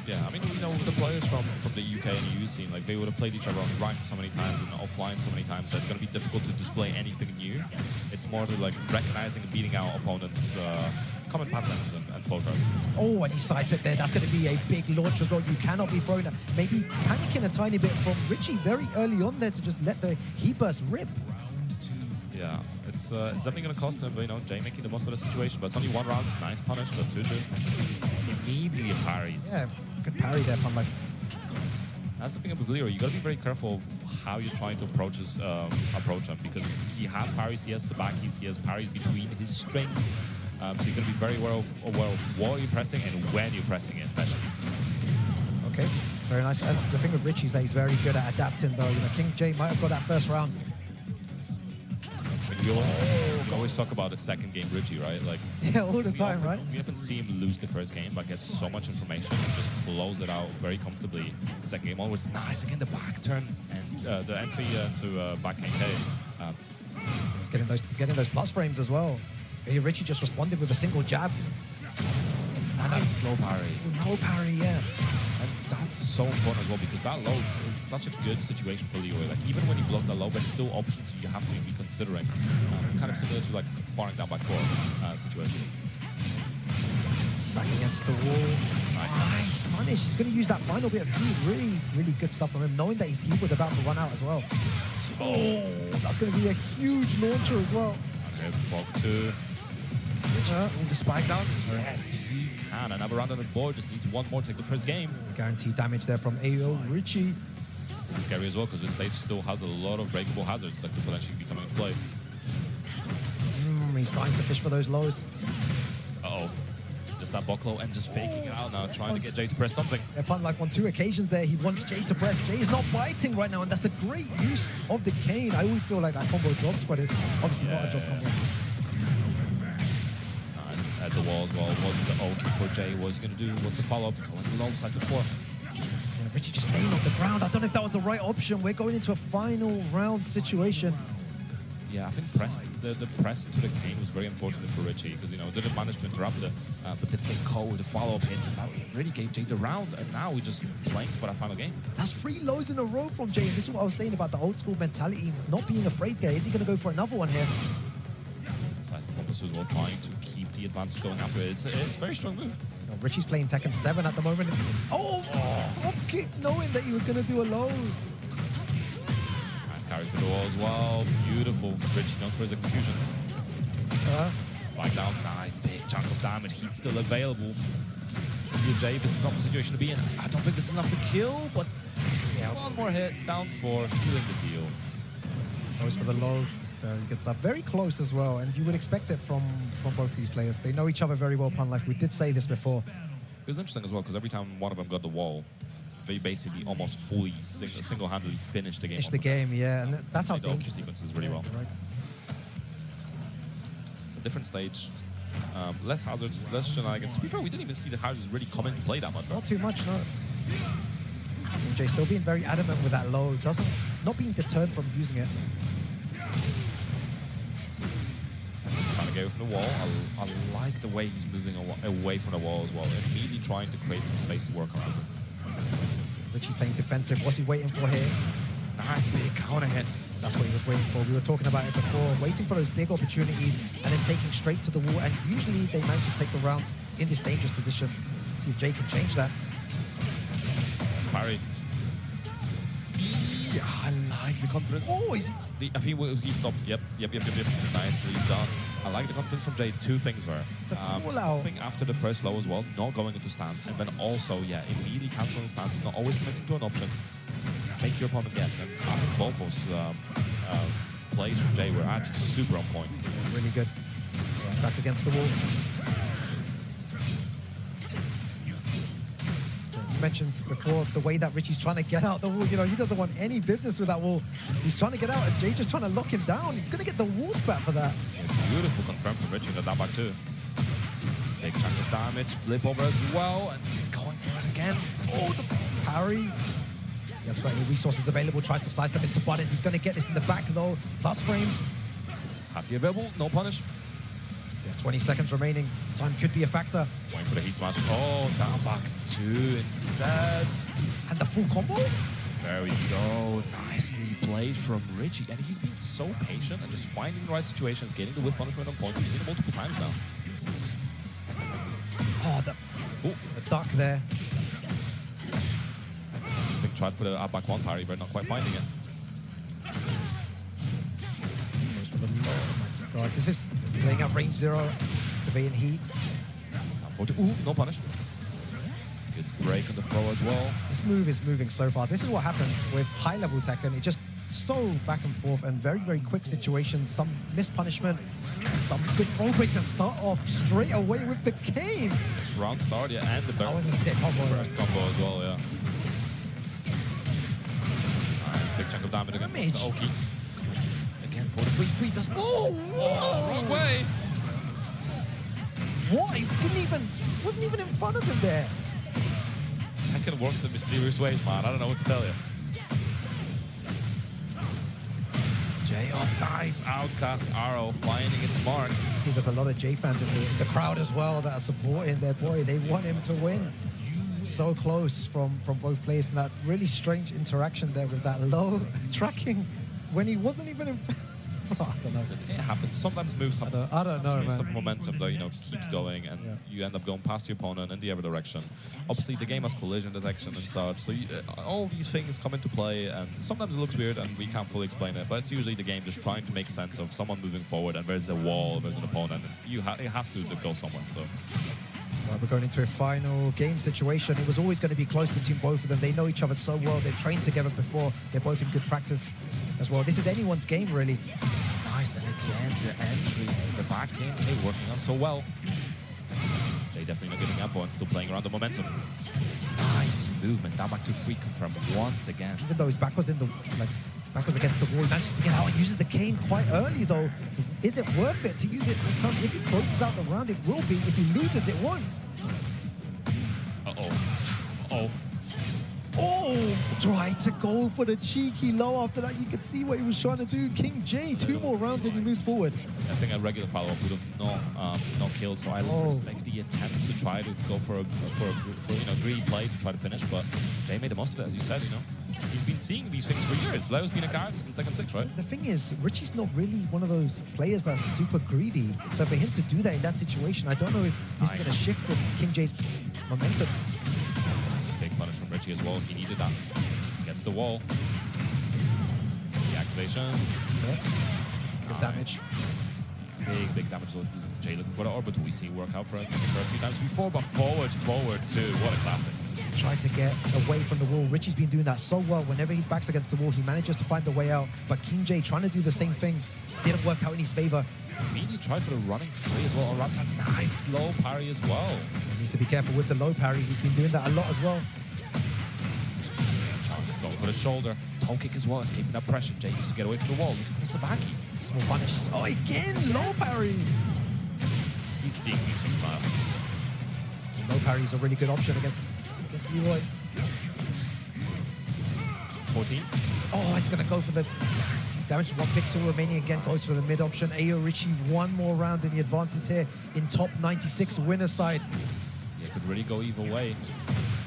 Yeah, I mean, you know, the players from the UK and EU scene, like, they would have played each other on ranked so many times and offline so many times that it's going to be difficult to display anything new. It's more to, like, recognizing and beating out opponents' common patterns and flow charts. Oh, and he sides it there. That's going to be a big launch as well. You cannot be thrown. Maybe panicking a tiny bit from Richie very early on there to just let the heat burst rip. Yeah, it's definitely going to cost him, but, you know, Jay making the most of the situation. But it's only one round. Nice punish, but 2-2. Immediately parries. Yeah, good parry there from like. That's the thing with Leo. You got to be very careful of how you're trying to approach him, because he has parries, he has sabakis, he has parries between his strings. So you're going to be very aware of what you're pressing and when you're pressing it, especially. Okay, very nice. And the thing with Richie is that he's very good at adapting, though. You know, King Jay might have got that first round. We always talk about the second game Richie, right? Like, yeah, all the time, right? We haven't seen him lose the first game, but gets so much information and just blows it out very comfortably. The second game onwards, nice again, the back turn and the entry to back KK. Getting those plus frames as well. Here, Richie just responded with a single jab. Nice slow parry. No parry, yeah. And that's so important as well, because that low is such a good situation for Leo. Like, even when you block the low, there's still options you have to be considering. Kind of similar to like barring down by core situation. Back against the wall. Nice punish. He's going to use that final bit of heat. Really, really good stuff from him, knowing that his heat was about to run out as well. Oh, that's going to be a huge launcher as well. Okay, block 2. The spike down? Yes, he can. Another round on the board, just needs one more to take the first game. Guaranteed damage there from AO Richie. It's scary as well, because this stage still has a lot of breakable hazards that could potentially be coming into play. He's starting to fish for those lows. Uh-oh. Just that block low and just faking it out now, trying to get Jay to press something. Upon like on 2 occasions there, he wants Jay to press. Jay is not biting right now, and that's a great use of the cane. I always feel like that combo drops, but it's obviously not a drop combo. At the wall as well. What's the ult for Jay? What's he going to do? What's the follow-up? Going low, side to 4. Yeah, Richie just staying on the ground. I don't know if that was the right option. We're going into a final round situation. Yeah, I think the press into the cane was very unfortunate for Richie, because, you know, didn't manage to interrupt it, but did get caught with the follow-up hits, and that really gave Jay the round, and now we just playing for that final game. That's 3 lows in a row from Jay, and this is what I was saying about the old school mentality, not being afraid there. Is he going to go for another one here? As well, trying to keep the advantage going after it. It's a very strong move. No, Richie's playing Tekken 7 at the moment. Oh! Up kick, knowing that he was going to do a low. Nice carry to the wall as well. Beautiful. Richie known for his execution. Back down. Nice big chunk of damage. Heat's still available. Jay, this is not the situation to be in. I don't think this is enough to kill, but yeah, one more hit. Down 4, sealing the deal. Goes for the low. Very good stuff. Very close as well, and you would expect it from both these players. They know each other very well, Pun Life. We did say this before. It was interesting as well, because every time one of them got the wall, they basically almost fully single-handedly finished the game. Finished the game, yeah, and that's how the dangerous. sequences really well. Right. A different stage, less hazards, less shenanigans. To be fair, we didn't even see the hazards really come into play that much. Not too much, no. Jay still being very adamant with that low, not being deterred from using it. Trying to go from the wall. I like the way he's moving away from the wall as well. Immediately trying to create some space to work on. Richie playing defensive. What's he waiting for here? Nice big counter hit. That's what he was waiting for. We were talking about it before. Waiting for those big opportunities and then taking straight to the wall. And usually they manage to take the round in this dangerous position. See if Jay can change that. Parry. Yeah, I like the confidence. Oh, I think he stopped. Yep. Nicely done. I like the confidence from Jay. 2 things were stopping after the first low as well, not going into stance, and then also, yeah, immediately canceling stance, not always committing to an option. Make your opponent guess. And I think both those plays from Jay were actually super on point. Yeah, really good. Yeah, back against the wall. You mentioned before the way that Richie's trying to get out the wall. You know, he doesn't want any business with that wall. He's trying to get out, and Jay just trying to lock him down. He's going to get the wall spat for that. Beautiful confirm from Richie. Got that back too. Big chunk of damage. Flip over as well, and going for it again. Oh, the parry. He hasn't got any resources available. Tries to slice them into buttons. He's going to get this in the back though. Plus frames. Has he available? No punish. Yeah, 20 seconds remaining. Time could be a factor. Going for the heat smash. Oh, down back 2 instead. And the full combo? There we go. Nicely played from Richie. And he's been so patient and just finding the right situations, getting the whip punishment on point. We've seen it multiple times now. Oh, the duck there. I think tried for the up back 1 parry, but not quite finding it. Oh my god, this is playing up range 0, activating heat. Ooh, no punish. Good break on the throw as well. This move is moving so fast. This is what happens with high-level Tekken. It just so back and forth and very, very quick situations. Some missed punishment, some good throw breaks, and start off straight away with the cane. This round start, yeah, and the That was a sick combo. burst combo as well, yeah. Nice, big chunk of damage against the Oki. Again for the free does not. Oh, Wrong way. What? He wasn't even in front of him there. Tekken works in mysterious ways, man. I don't know what to tell you. J-Up, nice outcast arrow, finding its mark. See, there's a lot of J fans in the crowd as well that are supporting their boy. They want him to win. So close from both players, and that really strange interaction there with that low tracking when he wasn't even in. I don't know. It happens. Sometimes moves happen. I don't know, man. Some momentum though, keeps going, and you end up going past your opponent in the other direction. Obviously, the game has collision detection and such, so all these things come into play, and sometimes it looks weird, and we can't fully explain it. But it's usually the game just trying to make sense of someone moving forward, and there's a wall, there's an opponent, and it has to go somewhere. So. Well, we're going into a final game situation. It was always going to be close between both of them. They know each other so well. They've trained together before. They're both in good practice as well. This is anyone's game, really. Nice, and again, the entry, the back end, they're working out so well. They definitely not giving up on, still playing around the momentum. Nice movement, down back to free confirm once again. Even though his back was back was against the wall, he manages to get out and uses the cane quite early, though. Is it worth it to use it this time? If he closes out the round, it will be. If he loses, it won't. Uh-oh. Oh, tried to go for the cheeky low. After that, you could see what he was trying to do. King J, 2 more rounds and he moves forward. I think a regular follow-up would have not killed, so I respect the attempt to try to go for a greedy play to try to finish, but they made the most of it, as you said, He's been seeing these things for years. Leo's been a guy since Tekken 6, right? The thing is, Richie's not really one of those players that's super greedy. So for him to do that in that situation, I don't know if this is going to shift King J's momentum. Big punish from Richie as well. He needed that. Gets the wall. The activation. Yeah. Good damage. Big damage. Jay looking for the orbital. We see work out for a few times before, but forward too. What a classic. Tried to get away from the wall. Richie's been doing that so well. Whenever his back's against the wall, he manages to find a way out. But King J trying to do the same thing didn't work out in his favor. He tried for the running free as well. Oh, that's a nice low parry as well. He needs to be careful with the low parry. He's been doing that a lot as well. Going for the shoulder. Toe kick as well, escaping that pressure. Jay used to get away from the wall. Looking for the Sabaki. It's a small punish. Oh, again, low parry. He's seeing these things, man. Low parry is a really good option against Leroy. 14. Oh, it's going to go for the damage. 1 pixel remaining. Again, goes for the mid option. Ayo Richie, 1 more round in the advantage here in top 96 winner side. Yeah, could really go either way.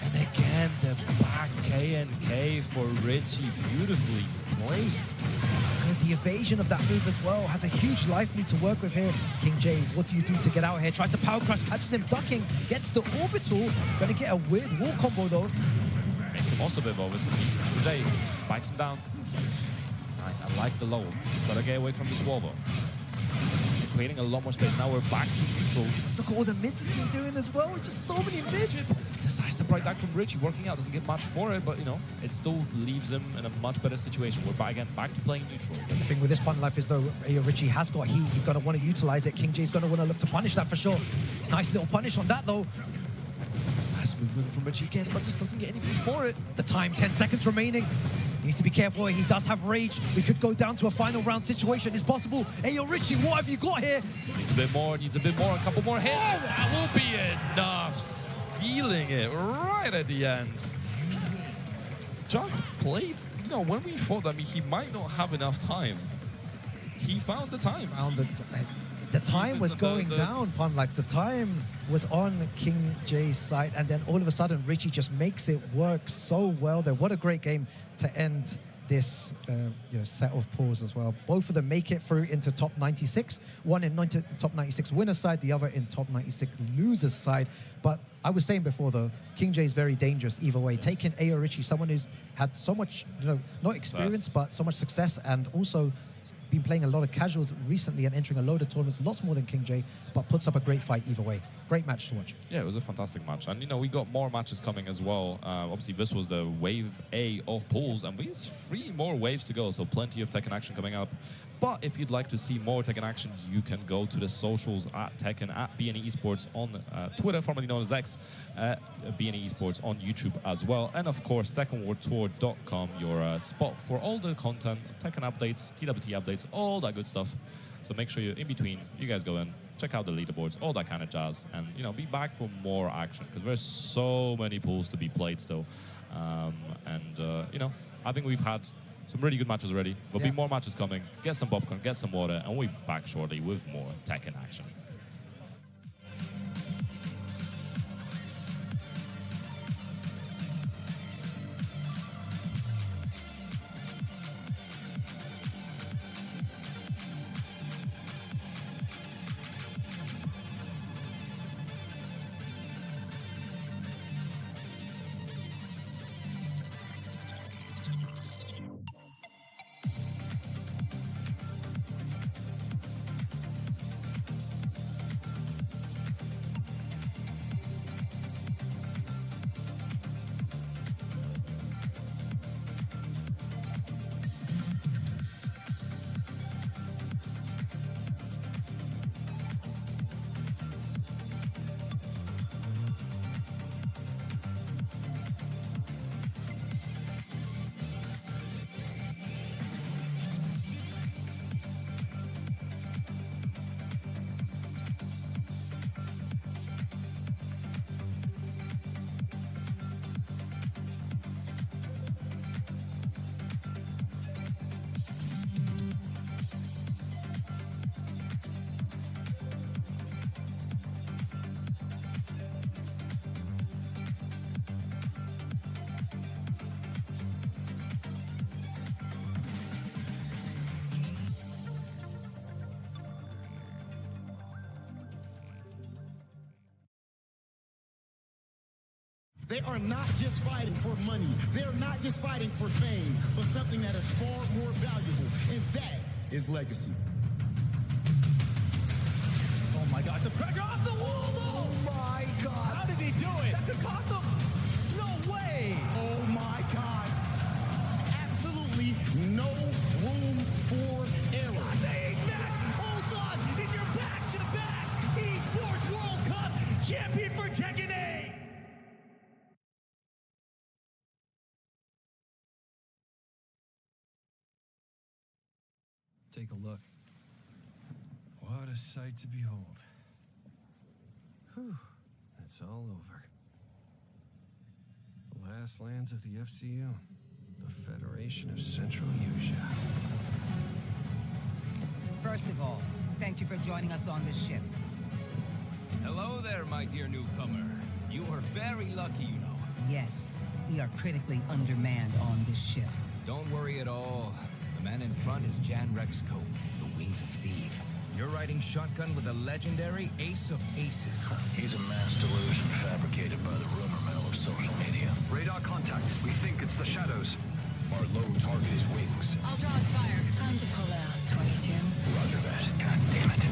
And again, the back K&K for Richie, beautifully placed. The evasion of that move as well has a huge life lead to work with here. King J, what do you do to get out here? Tries to power crush, catches him ducking, gets the orbital. Gonna get a weird wall combo though. Making the most of it though. This is decent for Jay. Spikes him down. Nice, I like the low. Gotta get away from this wall though. They're creating a lot more space. Now we're back to neutral. Look at all the mids he's been doing as well. Just so many mids. Decides to break that from Richie, working out, doesn't get much for it, but it still leaves him in a much better situation. We're back to playing neutral. The thing with this pun life is though, Ayo Richie has got heat. He's gonna want to utilize it. King J's gonna want to look to punish that for sure. Nice little punish on that though. Nice movement from Richie again, but just doesn't get anything for it. The time, 10 seconds remaining. Needs to be careful. He does have rage. We could go down to a final round situation. It's possible. Ayo Richie, what have you got here? Needs a bit more, a couple more hits. Oh, that will be enough. Stealing it right at the end. Just played, when we thought that he might not have enough time, he found the time. the time was going down, Pun. Like, the time was on King Jay's side, and then all of a sudden, Richie just makes it work so well there. What a great game to end this set of pools as well. Both of them make it through into top 96. One in top 96 winner's side, the other in top 96 loser's side. But I was saying before, though, King Jay is very dangerous either way. Yes. Taking AO Richie, someone who's had so much, not experience, but so much success, and also been playing a lot of casuals recently and entering a load of tournaments, lots more than King Jay, but puts up a great fight either way. Great match to watch. Yeah, it was a fantastic match. And, we got more matches coming as well. Obviously, this was the Wave A of pools, and we have 3 more waves to go, so plenty of Tekken action coming up. But if you'd like to see more Tekken action, you can go to the socials at Tekken, at BNE Esports on Twitter, formerly known as X, BNE Esports on YouTube as well. And of course, TekkenWarTour.com, your spot for all the content, Tekken updates, TWT updates, all that good stuff. So make sure you're in between, you guys go in, check out the leaderboards, all that kind of jazz, and be back for more action, because there's so many pools to be played still. I think we've had some really good matches already. There'll be more matches coming. Get some popcorn, get some water, and we'll be back shortly with more Tekken action. They are not just fighting for money. They're not just fighting for fame, but something that is far more valuable, and that is legacy. Oh my God, the pressure off the wall, though! Oh my God! How did he do it? That could cost him. No way! Oh my God! Absolutely no room for error. The E-Smash! Ulsan is your back-to-back Esports World Cup champion for Tekken 8! Take a look. What a sight to behold. Whew, it's all over. The last lands of the FCU, the Federation of Central Asia. First of all, thank you for joining us on this ship. Hello there, my dear newcomer. You are very lucky, you know. Yes, we are critically undermanned on this ship. Don't worry at all. The man in front is Jan Rexco, the Wings of Thief. You're riding shotgun with a legendary Ace of Aces. He's a mass delusion fabricated by the rumor mill of social media. Radar contact. We think it's the shadows. Our lone target is Wings. All dogs fire. Time to pull out. 22. Roger that. God damn it.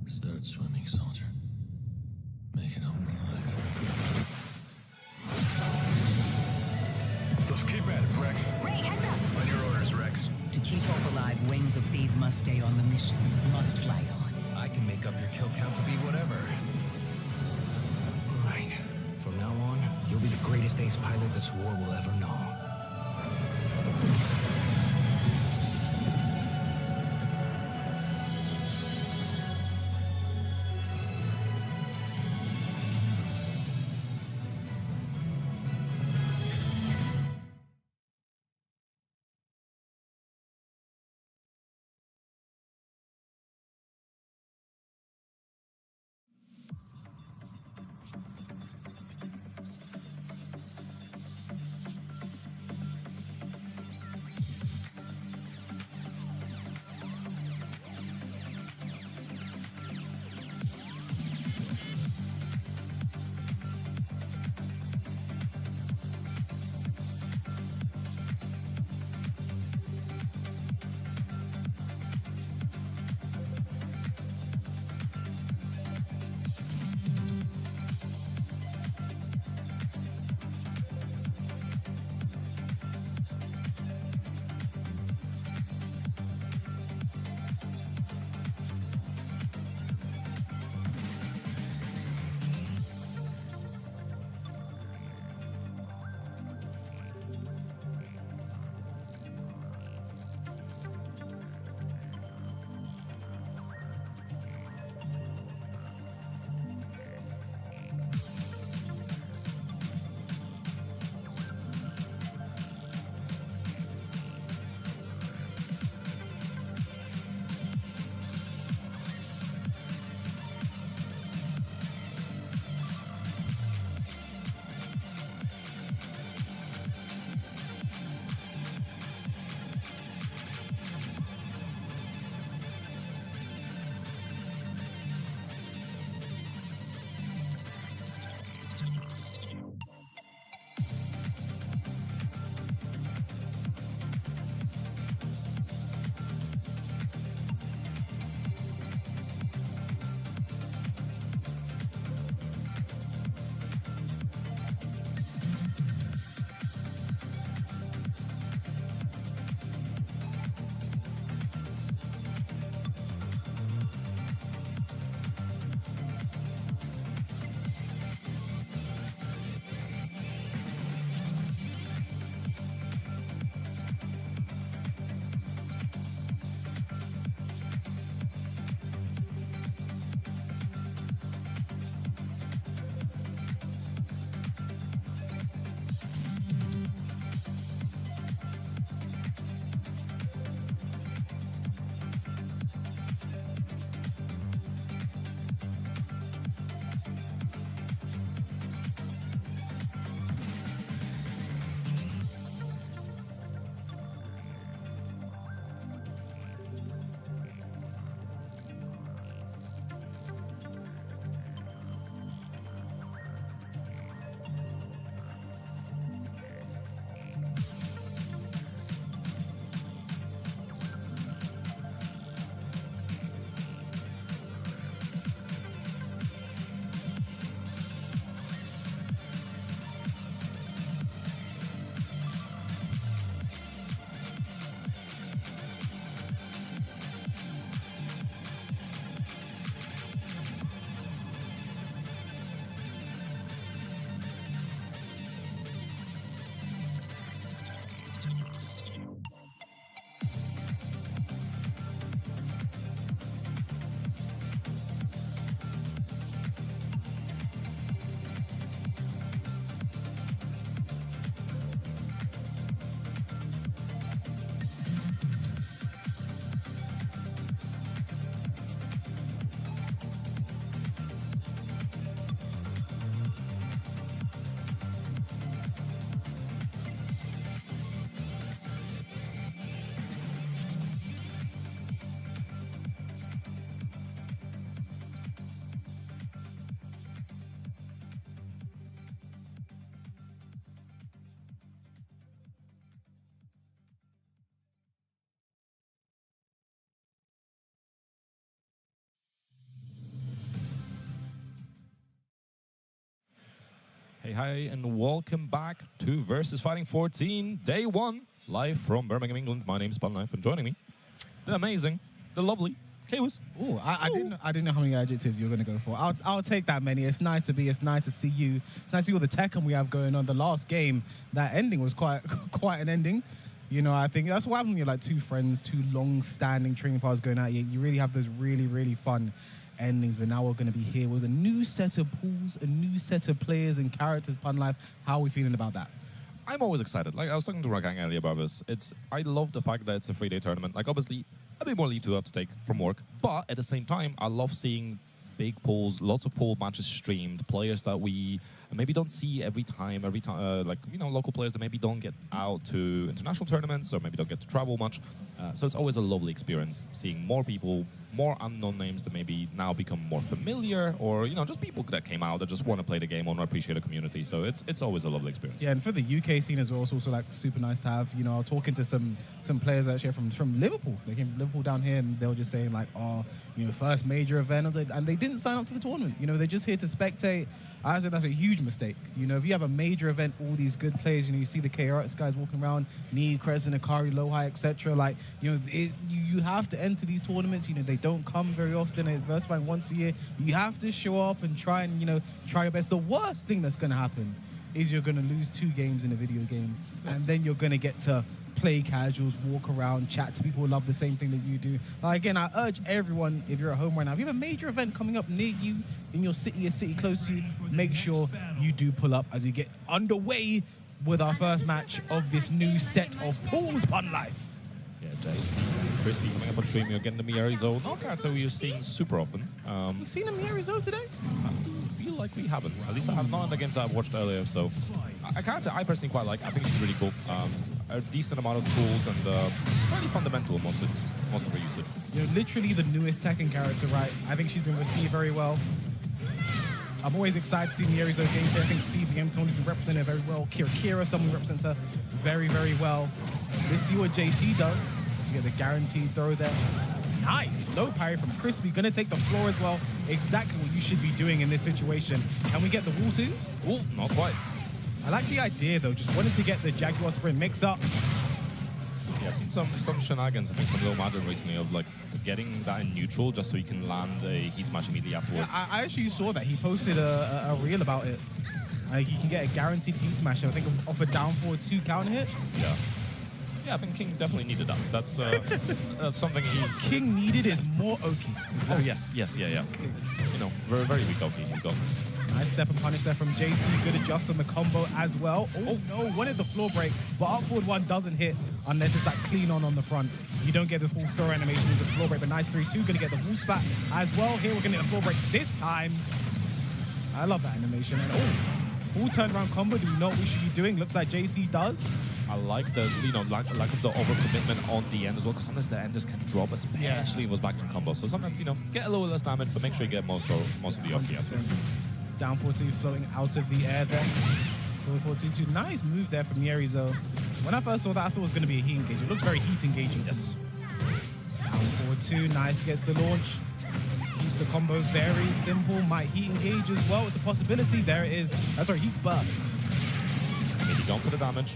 Start swimming, soldier. Make it home alive. Let's keep at it, Rex. Ray, heads up. On your orders, Rex. To keep hope alive, Wings of Thief must stay on the mission, must fly on. I can make up your kill count to be whatever. Right. From now on, you'll be the greatest ace pilot this war will ever know. Hey, hi, and welcome back to VSFighting 14, day 1, live from Birmingham, England. My name's Knife, and joining me, the amazing, the lovely Chaos. Oh, I didn't know how many adjectives you were going to go for. I'll take that many. It's nice to see you. It's nice to see all the Tekken we have going on. The last game, that ending was quite an ending. You know, I think that's what happens when you're like two friends, two long-standing training partners going at you. You really have those really, really fun endings. But now we're going to be here with a new set of pools, a new set of players and characters. Pun Life, how are we feeling about that? I'm always excited. Like, I was talking to Ragang earlier about this. I love the fact that it's a 3-day tournament. Like, obviously, a bit more leave to have to take from work. But at the same time, I love seeing big pools, lots of pool matches streamed, players that we maybe don't see every time, like, you know, local players that maybe don't get out to international tournaments or maybe don't get to travel much. So it's always a lovely experience seeing more people, more unknown names that maybe now become more familiar, or, you know, just people that came out that just want to play the game, want to appreciate the community. So it's always a lovely experience. Yeah, and for the UK scene as well, it's also like super nice to have. You know, I was talking to some players actually from Liverpool. They came from Liverpool down here, and they were just saying like, oh, you know, first major event, and they didn't sign up to the tournament. You know, they're just here to spectate. I said that's a huge mistake. You know, if you have a major event, all these good players, you know, you see the KRX guys walking around, Nii, Crescent, Akari, Lohai, etc. Like, you know, you have to enter these tournaments. You know, they don't come very often. It's VSFighting once a year. You have to show up and try your best. The worst thing that's going to happen is you're going to lose 2 games in a video game, and then you're going to get to play casuals, walk around, chat to people who love the same thing that you do. Like, again, I urge everyone, if you're at home right now, if you have a major event coming up near you, in your city, a city close to you, make sure you do pull up as we get underway with our first match of this new set of pools. Pun Life. Yeah, Jace. Crispy coming up on stream. You're getting the Mieri Zone. Not a character we're seeing super often. You seen a Mieri Zone today? I feel like we haven't. At least I have not in the games I've watched earlier. So a character I personally quite like. I think she's really cool. A decent amount of tools and fairly fundamental most of her usage. You know, literally the newest Tekken character, right? I think she's been received very well. I'm always excited to see Mieri Zone gameplay. I think CVM is someone who's represented her very well. Kira, someone who represents her very, very well. Let's see what JC does. You get the guaranteed throw there. Nice. Low parry from Crispy. Gonna take the floor as well. Exactly what you should be doing in this situation. Can we get the wall too? Ooh, not quite. I like the idea though. Just wanted to get the Jaguar sprint mix up. Yeah, I've seen some shenanigans, I think, from Lil Madden recently of like getting that in neutral just so you can land a heat smash immediately afterwards. Yeah, I actually saw that. He posted a reel about it. You can get a guaranteed heat smash, I think, off a down forward 2 counter hit. Yeah. Yeah, I think King definitely needed that. That's something he... King needed is more Oki. Oh, yes, yeah. It's, you know, very, very weak Oki you've got. Nice step and punish there from JC. Good adjust on the combo as well. Oh, no, wanted the floor break, but up forward 1 doesn't hit unless it's like clean on the front. You don't get the full throw animation into the floor break, but nice 3-2. Going to get the wall spat as well. Here we're going to get the floor break this time. I love that animation. And full turnaround combo. Do we know what we should be doing? Looks like JC does. I like the, you know, lack of the overcommitment on the end as well, because sometimes the enders can drop, especially if it was back to combo. So sometimes, you know, get a little less damage, but make sure you get most of the Oki. Down 4-2 floating out of the air there. 4-4-2-2. Nice move there from Mieri Zone. When I first saw that, I thought it was going to be a heat engage. It looks very heat engaging. Yes. Down 4-2. Nice. Gets the launch. Keeps the combo very simple. Might heat engage as well. It's a possibility. There it is. Sorry, heat burst. Maybe going for the damage.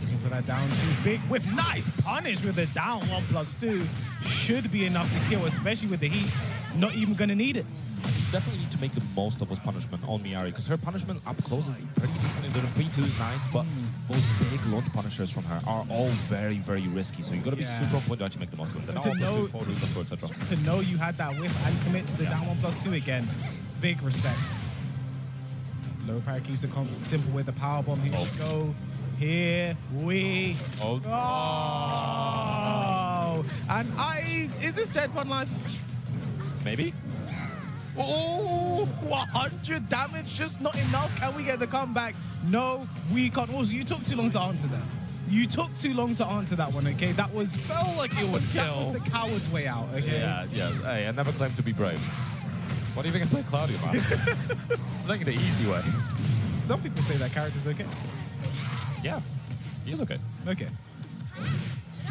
Looking for that down 2. Big whip. Nice punish with the down 1+2. Should be enough to kill, especially with the heat. Not even going to need it. You definitely need to make the most of his punishment on Miari, because her punishment up close is pretty decent. The 3-2 is nice, but those big launch punishers from her are all very, very risky. So you got to be super on point to actually make the most of it. To know you had that whiff and commit to the down 1+2 again, big respect. Low parry keeps it simple with the power bomb. Here we go. Here we go. And is this dead Pun Life? Maybe. Oh, 100 damage, just not enough. Can we get the comeback? No, we can't. Also, you took too long to answer that. You took too long to answer that one, okay? That was... Felt like you would kill. That was the coward's way out, okay? Yeah. Hey, I never claimed to be brave. What even can play Claudio, man? I'm taking the easy way. Some people say that character's okay. Yeah, he is okay. Okay.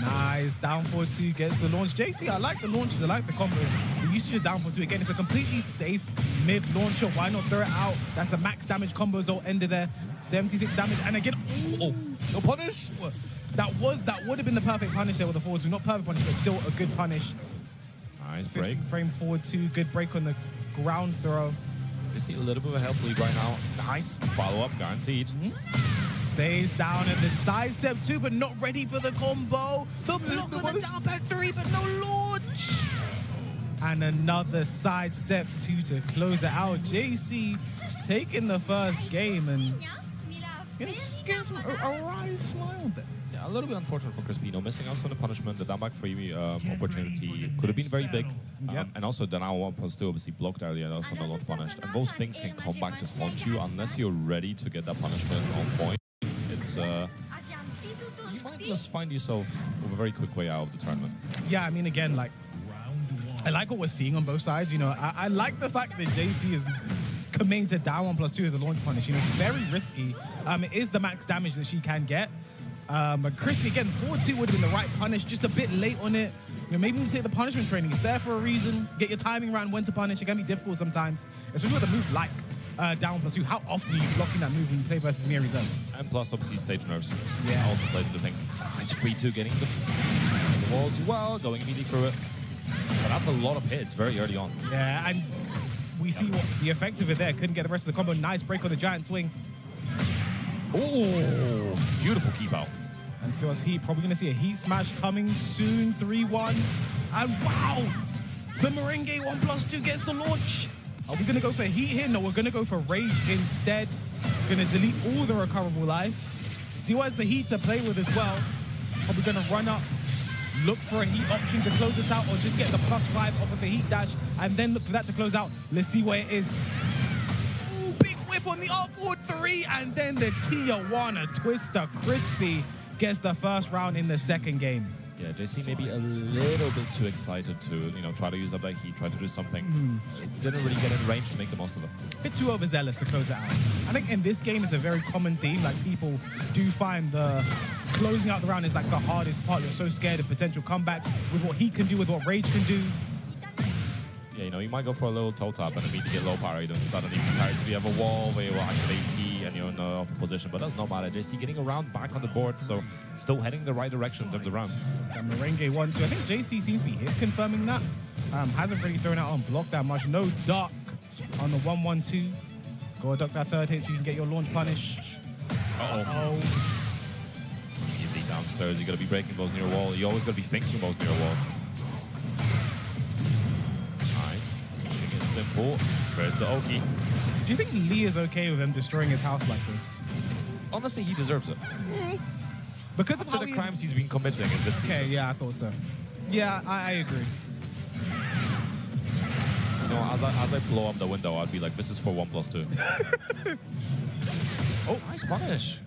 Nice. Down 4-2 gets the launch. JC, I like the launches. I like the combos. The usage of down 4-2. Again, it's a completely safe mid-launcher. Why not throw it out? That's the max damage combos all ended there. 76 damage. And again, oh, no punish. That would have been the perfect punish there with the forward 2. Not perfect punish, but still a good punish. Nice break. Frame forward 2. Good break on the ground throw. Just need a little bit of a health lead right now. Nice. Follow-up guaranteed. Stays down at the side step 2, but not ready for the combo. The block with the down back 3, but no launch. And another side step 2 to close it out. JC taking the first game and getting some a wry smile there. Yeah, a little bit unfortunate for Crispino. Missing out on the punishment, the down back 3 opportunity could have been very big. And also the now 1+2 obviously blocked earlier and also not punished. And those things can come back to haunt you unless you're ready to get that punishment on point. It's you might just find yourself with a very quick way out of the tournament. Yeah, I mean, again, like, I like what we're seeing on both sides. You know, I like the fact that JC is committing to down 1+2 as a launch punish. You know, it's very risky. It is the max damage that she can get. But Crispy, again, 4-2 would have been the right punish, just a bit late on it. You know, maybe you take the punishment training. It's there for a reason. Get your timing around when to punish. It can be difficult sometimes, especially with a move like down 1+2. How often are you blocking that move when you play versus Mieri Zone? And plus, obviously, stage nerves. Yeah. Also plays into things. It's 3-2 getting the walls as well, going immediately through it. But that's a lot of hits very early on. Yeah, and we see what the effect of it there. Couldn't get the rest of the combo. Nice break on the giant swing. Oh, beautiful keep out. And so as Heat, probably going to see a Heat smash coming soon, 3-1. And wow, the Merengue 1+2 gets the launch. Are we going to go for Heat here? No, we're going to go for Rage instead. Going to delete all the recoverable life. Still has the Heat to play with as well. Are we going to run up, look for a Heat option to close this out, or just get the +5 off of the Heat dash, and then look for that to close out? Let's see where it is. Ooh, big whip on the up-forward 3, and then the Tijuana Twister. Crispy gets the first round in the second game. Yeah, JC maybe a little bit too excited to, you know, try to use up that heat, try to do something. So didn't really get in range to make the most of it. A bit too overzealous to close it out. I think in this game it's a very common theme. Like, people do find the closing out the round is like the hardest part. You're so scared of potential comebacks with what he can do, with what Rage can do. Yeah, you know, you might go for a little toe tap and immediately get low parried and suddenly you have a wall where you will activate key and you're in the off position, but that's not matter. JC getting around back on the board, so still heading the right direction in terms of rounds. And Merengue 1-2. I think JC seems to be hit confirming that. Hasn't really thrown out on block that much. No duck on the 1-1-2. Go duck that third hit so you can get your launch punish. Uh-oh. Easily downstairs, you gotta be breaking balls near a wall. You always gotta be thinking balls near a wall. Simple. Where's the Oki? Do you think Lee is okay with him destroying his house like this? Honestly, he deserves it. Because after the crimes he's been committing in this season. Okay, yeah, I thought so. Yeah, I agree. You know, as I blow up the window, I'd be like, this is for 1+2. Oh, nice punish.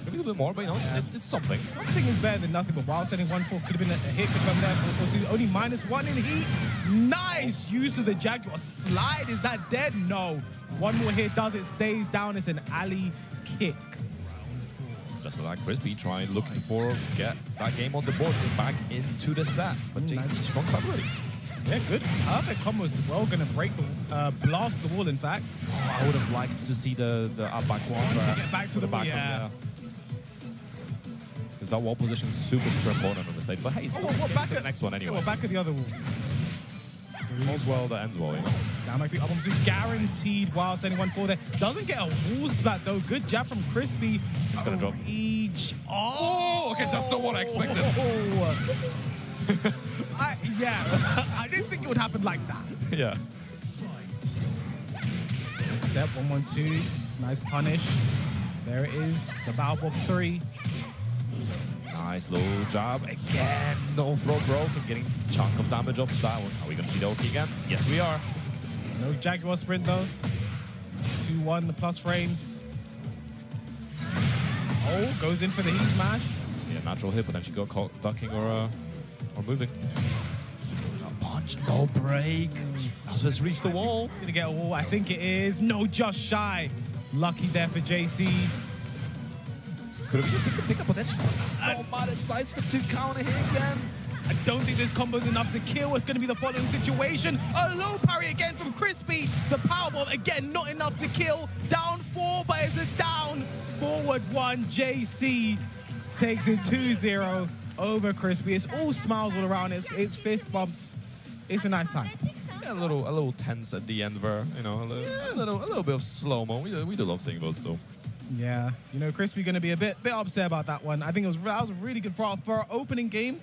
Maybe a little bit more, but you know, it's something. Something is better than nothing, but while sending 1-4 could have been a hit confirmed there for 4-2. Only -1 in heat. Nice use of the Jaguar slide. Is that dead? No. One more hit does it. Stays down. It's an alley kick. Just like Crispy trying, looking for get that game on the board, back into the set. But JC, strong start already. Yeah, good. Perfect combo as well. Going to break the, blast the wall, in fact. Oh, I would have liked to see the up back one. To get back to the back, yeah. Because that wall position is super important on the stage. But hey, still back to the next one anyway. Well, back at the other wall. All's well that ends well, you know. Down like the up one, guaranteed while sending 1-4 there. Doesn't get a wall spat though. Good jab from Crispy. He's gonna drop. Oh, okay, that's not what I expected. Yeah, I didn't think it would happen like that. Yeah. Step 1-1-2. Nice punish. There it is. The bow bob 3. Nice low jab. Again, no throw broke. Getting a chunk of damage off of that one. Are we going to see the Oki again? Yes, we are. No Jaguar sprint though. 2-1, the plus frames. Oh, goes in for the heat smash. Yeah, natural hit, but then she got caught ducking or moving. A punch, no break. Also, it's reached the wall. Gonna get a wall. I think it is. No, just shy. Lucky there for JC. Could have pick up, but that's fantastic. Oh, man, it's sidestep to counter here again. I don't think this combo's enough to kill. It's going to be the following situation. A low parry again from Crispy. The powerbomb, again, not enough to kill. Down 4, but it's a down. Forward 1. JC takes it 2-0 over Crispy. It's all smiles all around. It's fist bumps. It's a nice time. Yeah, a little tense at the end there. You know, a little bit of slow-mo. We do love seeing those too. Yeah, you know, Crispy going to be a bit upset about that one. I think that was really good for our opening game.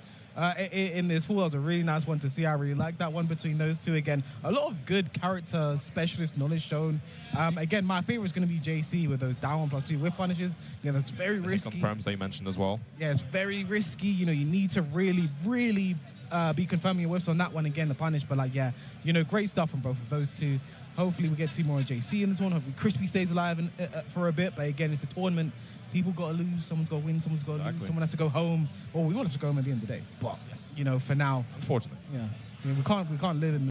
In this pool, that was a really nice one to see. I really like that one between those two. Again, a lot of good character specialist knowledge shown. Again, my favorite is going to be JC with those down 1+2 whip punishes. Yeah, that's very risky. Confirms they mentioned as well. Yeah, it's very risky. You know, you need to really be confirming your whiffs on that one. Again, the punish. But like, yeah, you know, great stuff from both of those two. Hopefully we get to see more of JC in the tournament. Hopefully Crispy stays alive for a bit. But again, it's a tournament. People got to lose. Someone's got to win. Someone's got to lose. Someone has to go home. Well, we want to go home at the end of the day. But, you know, for now. Unfortunately. Yeah. I mean, we can't live in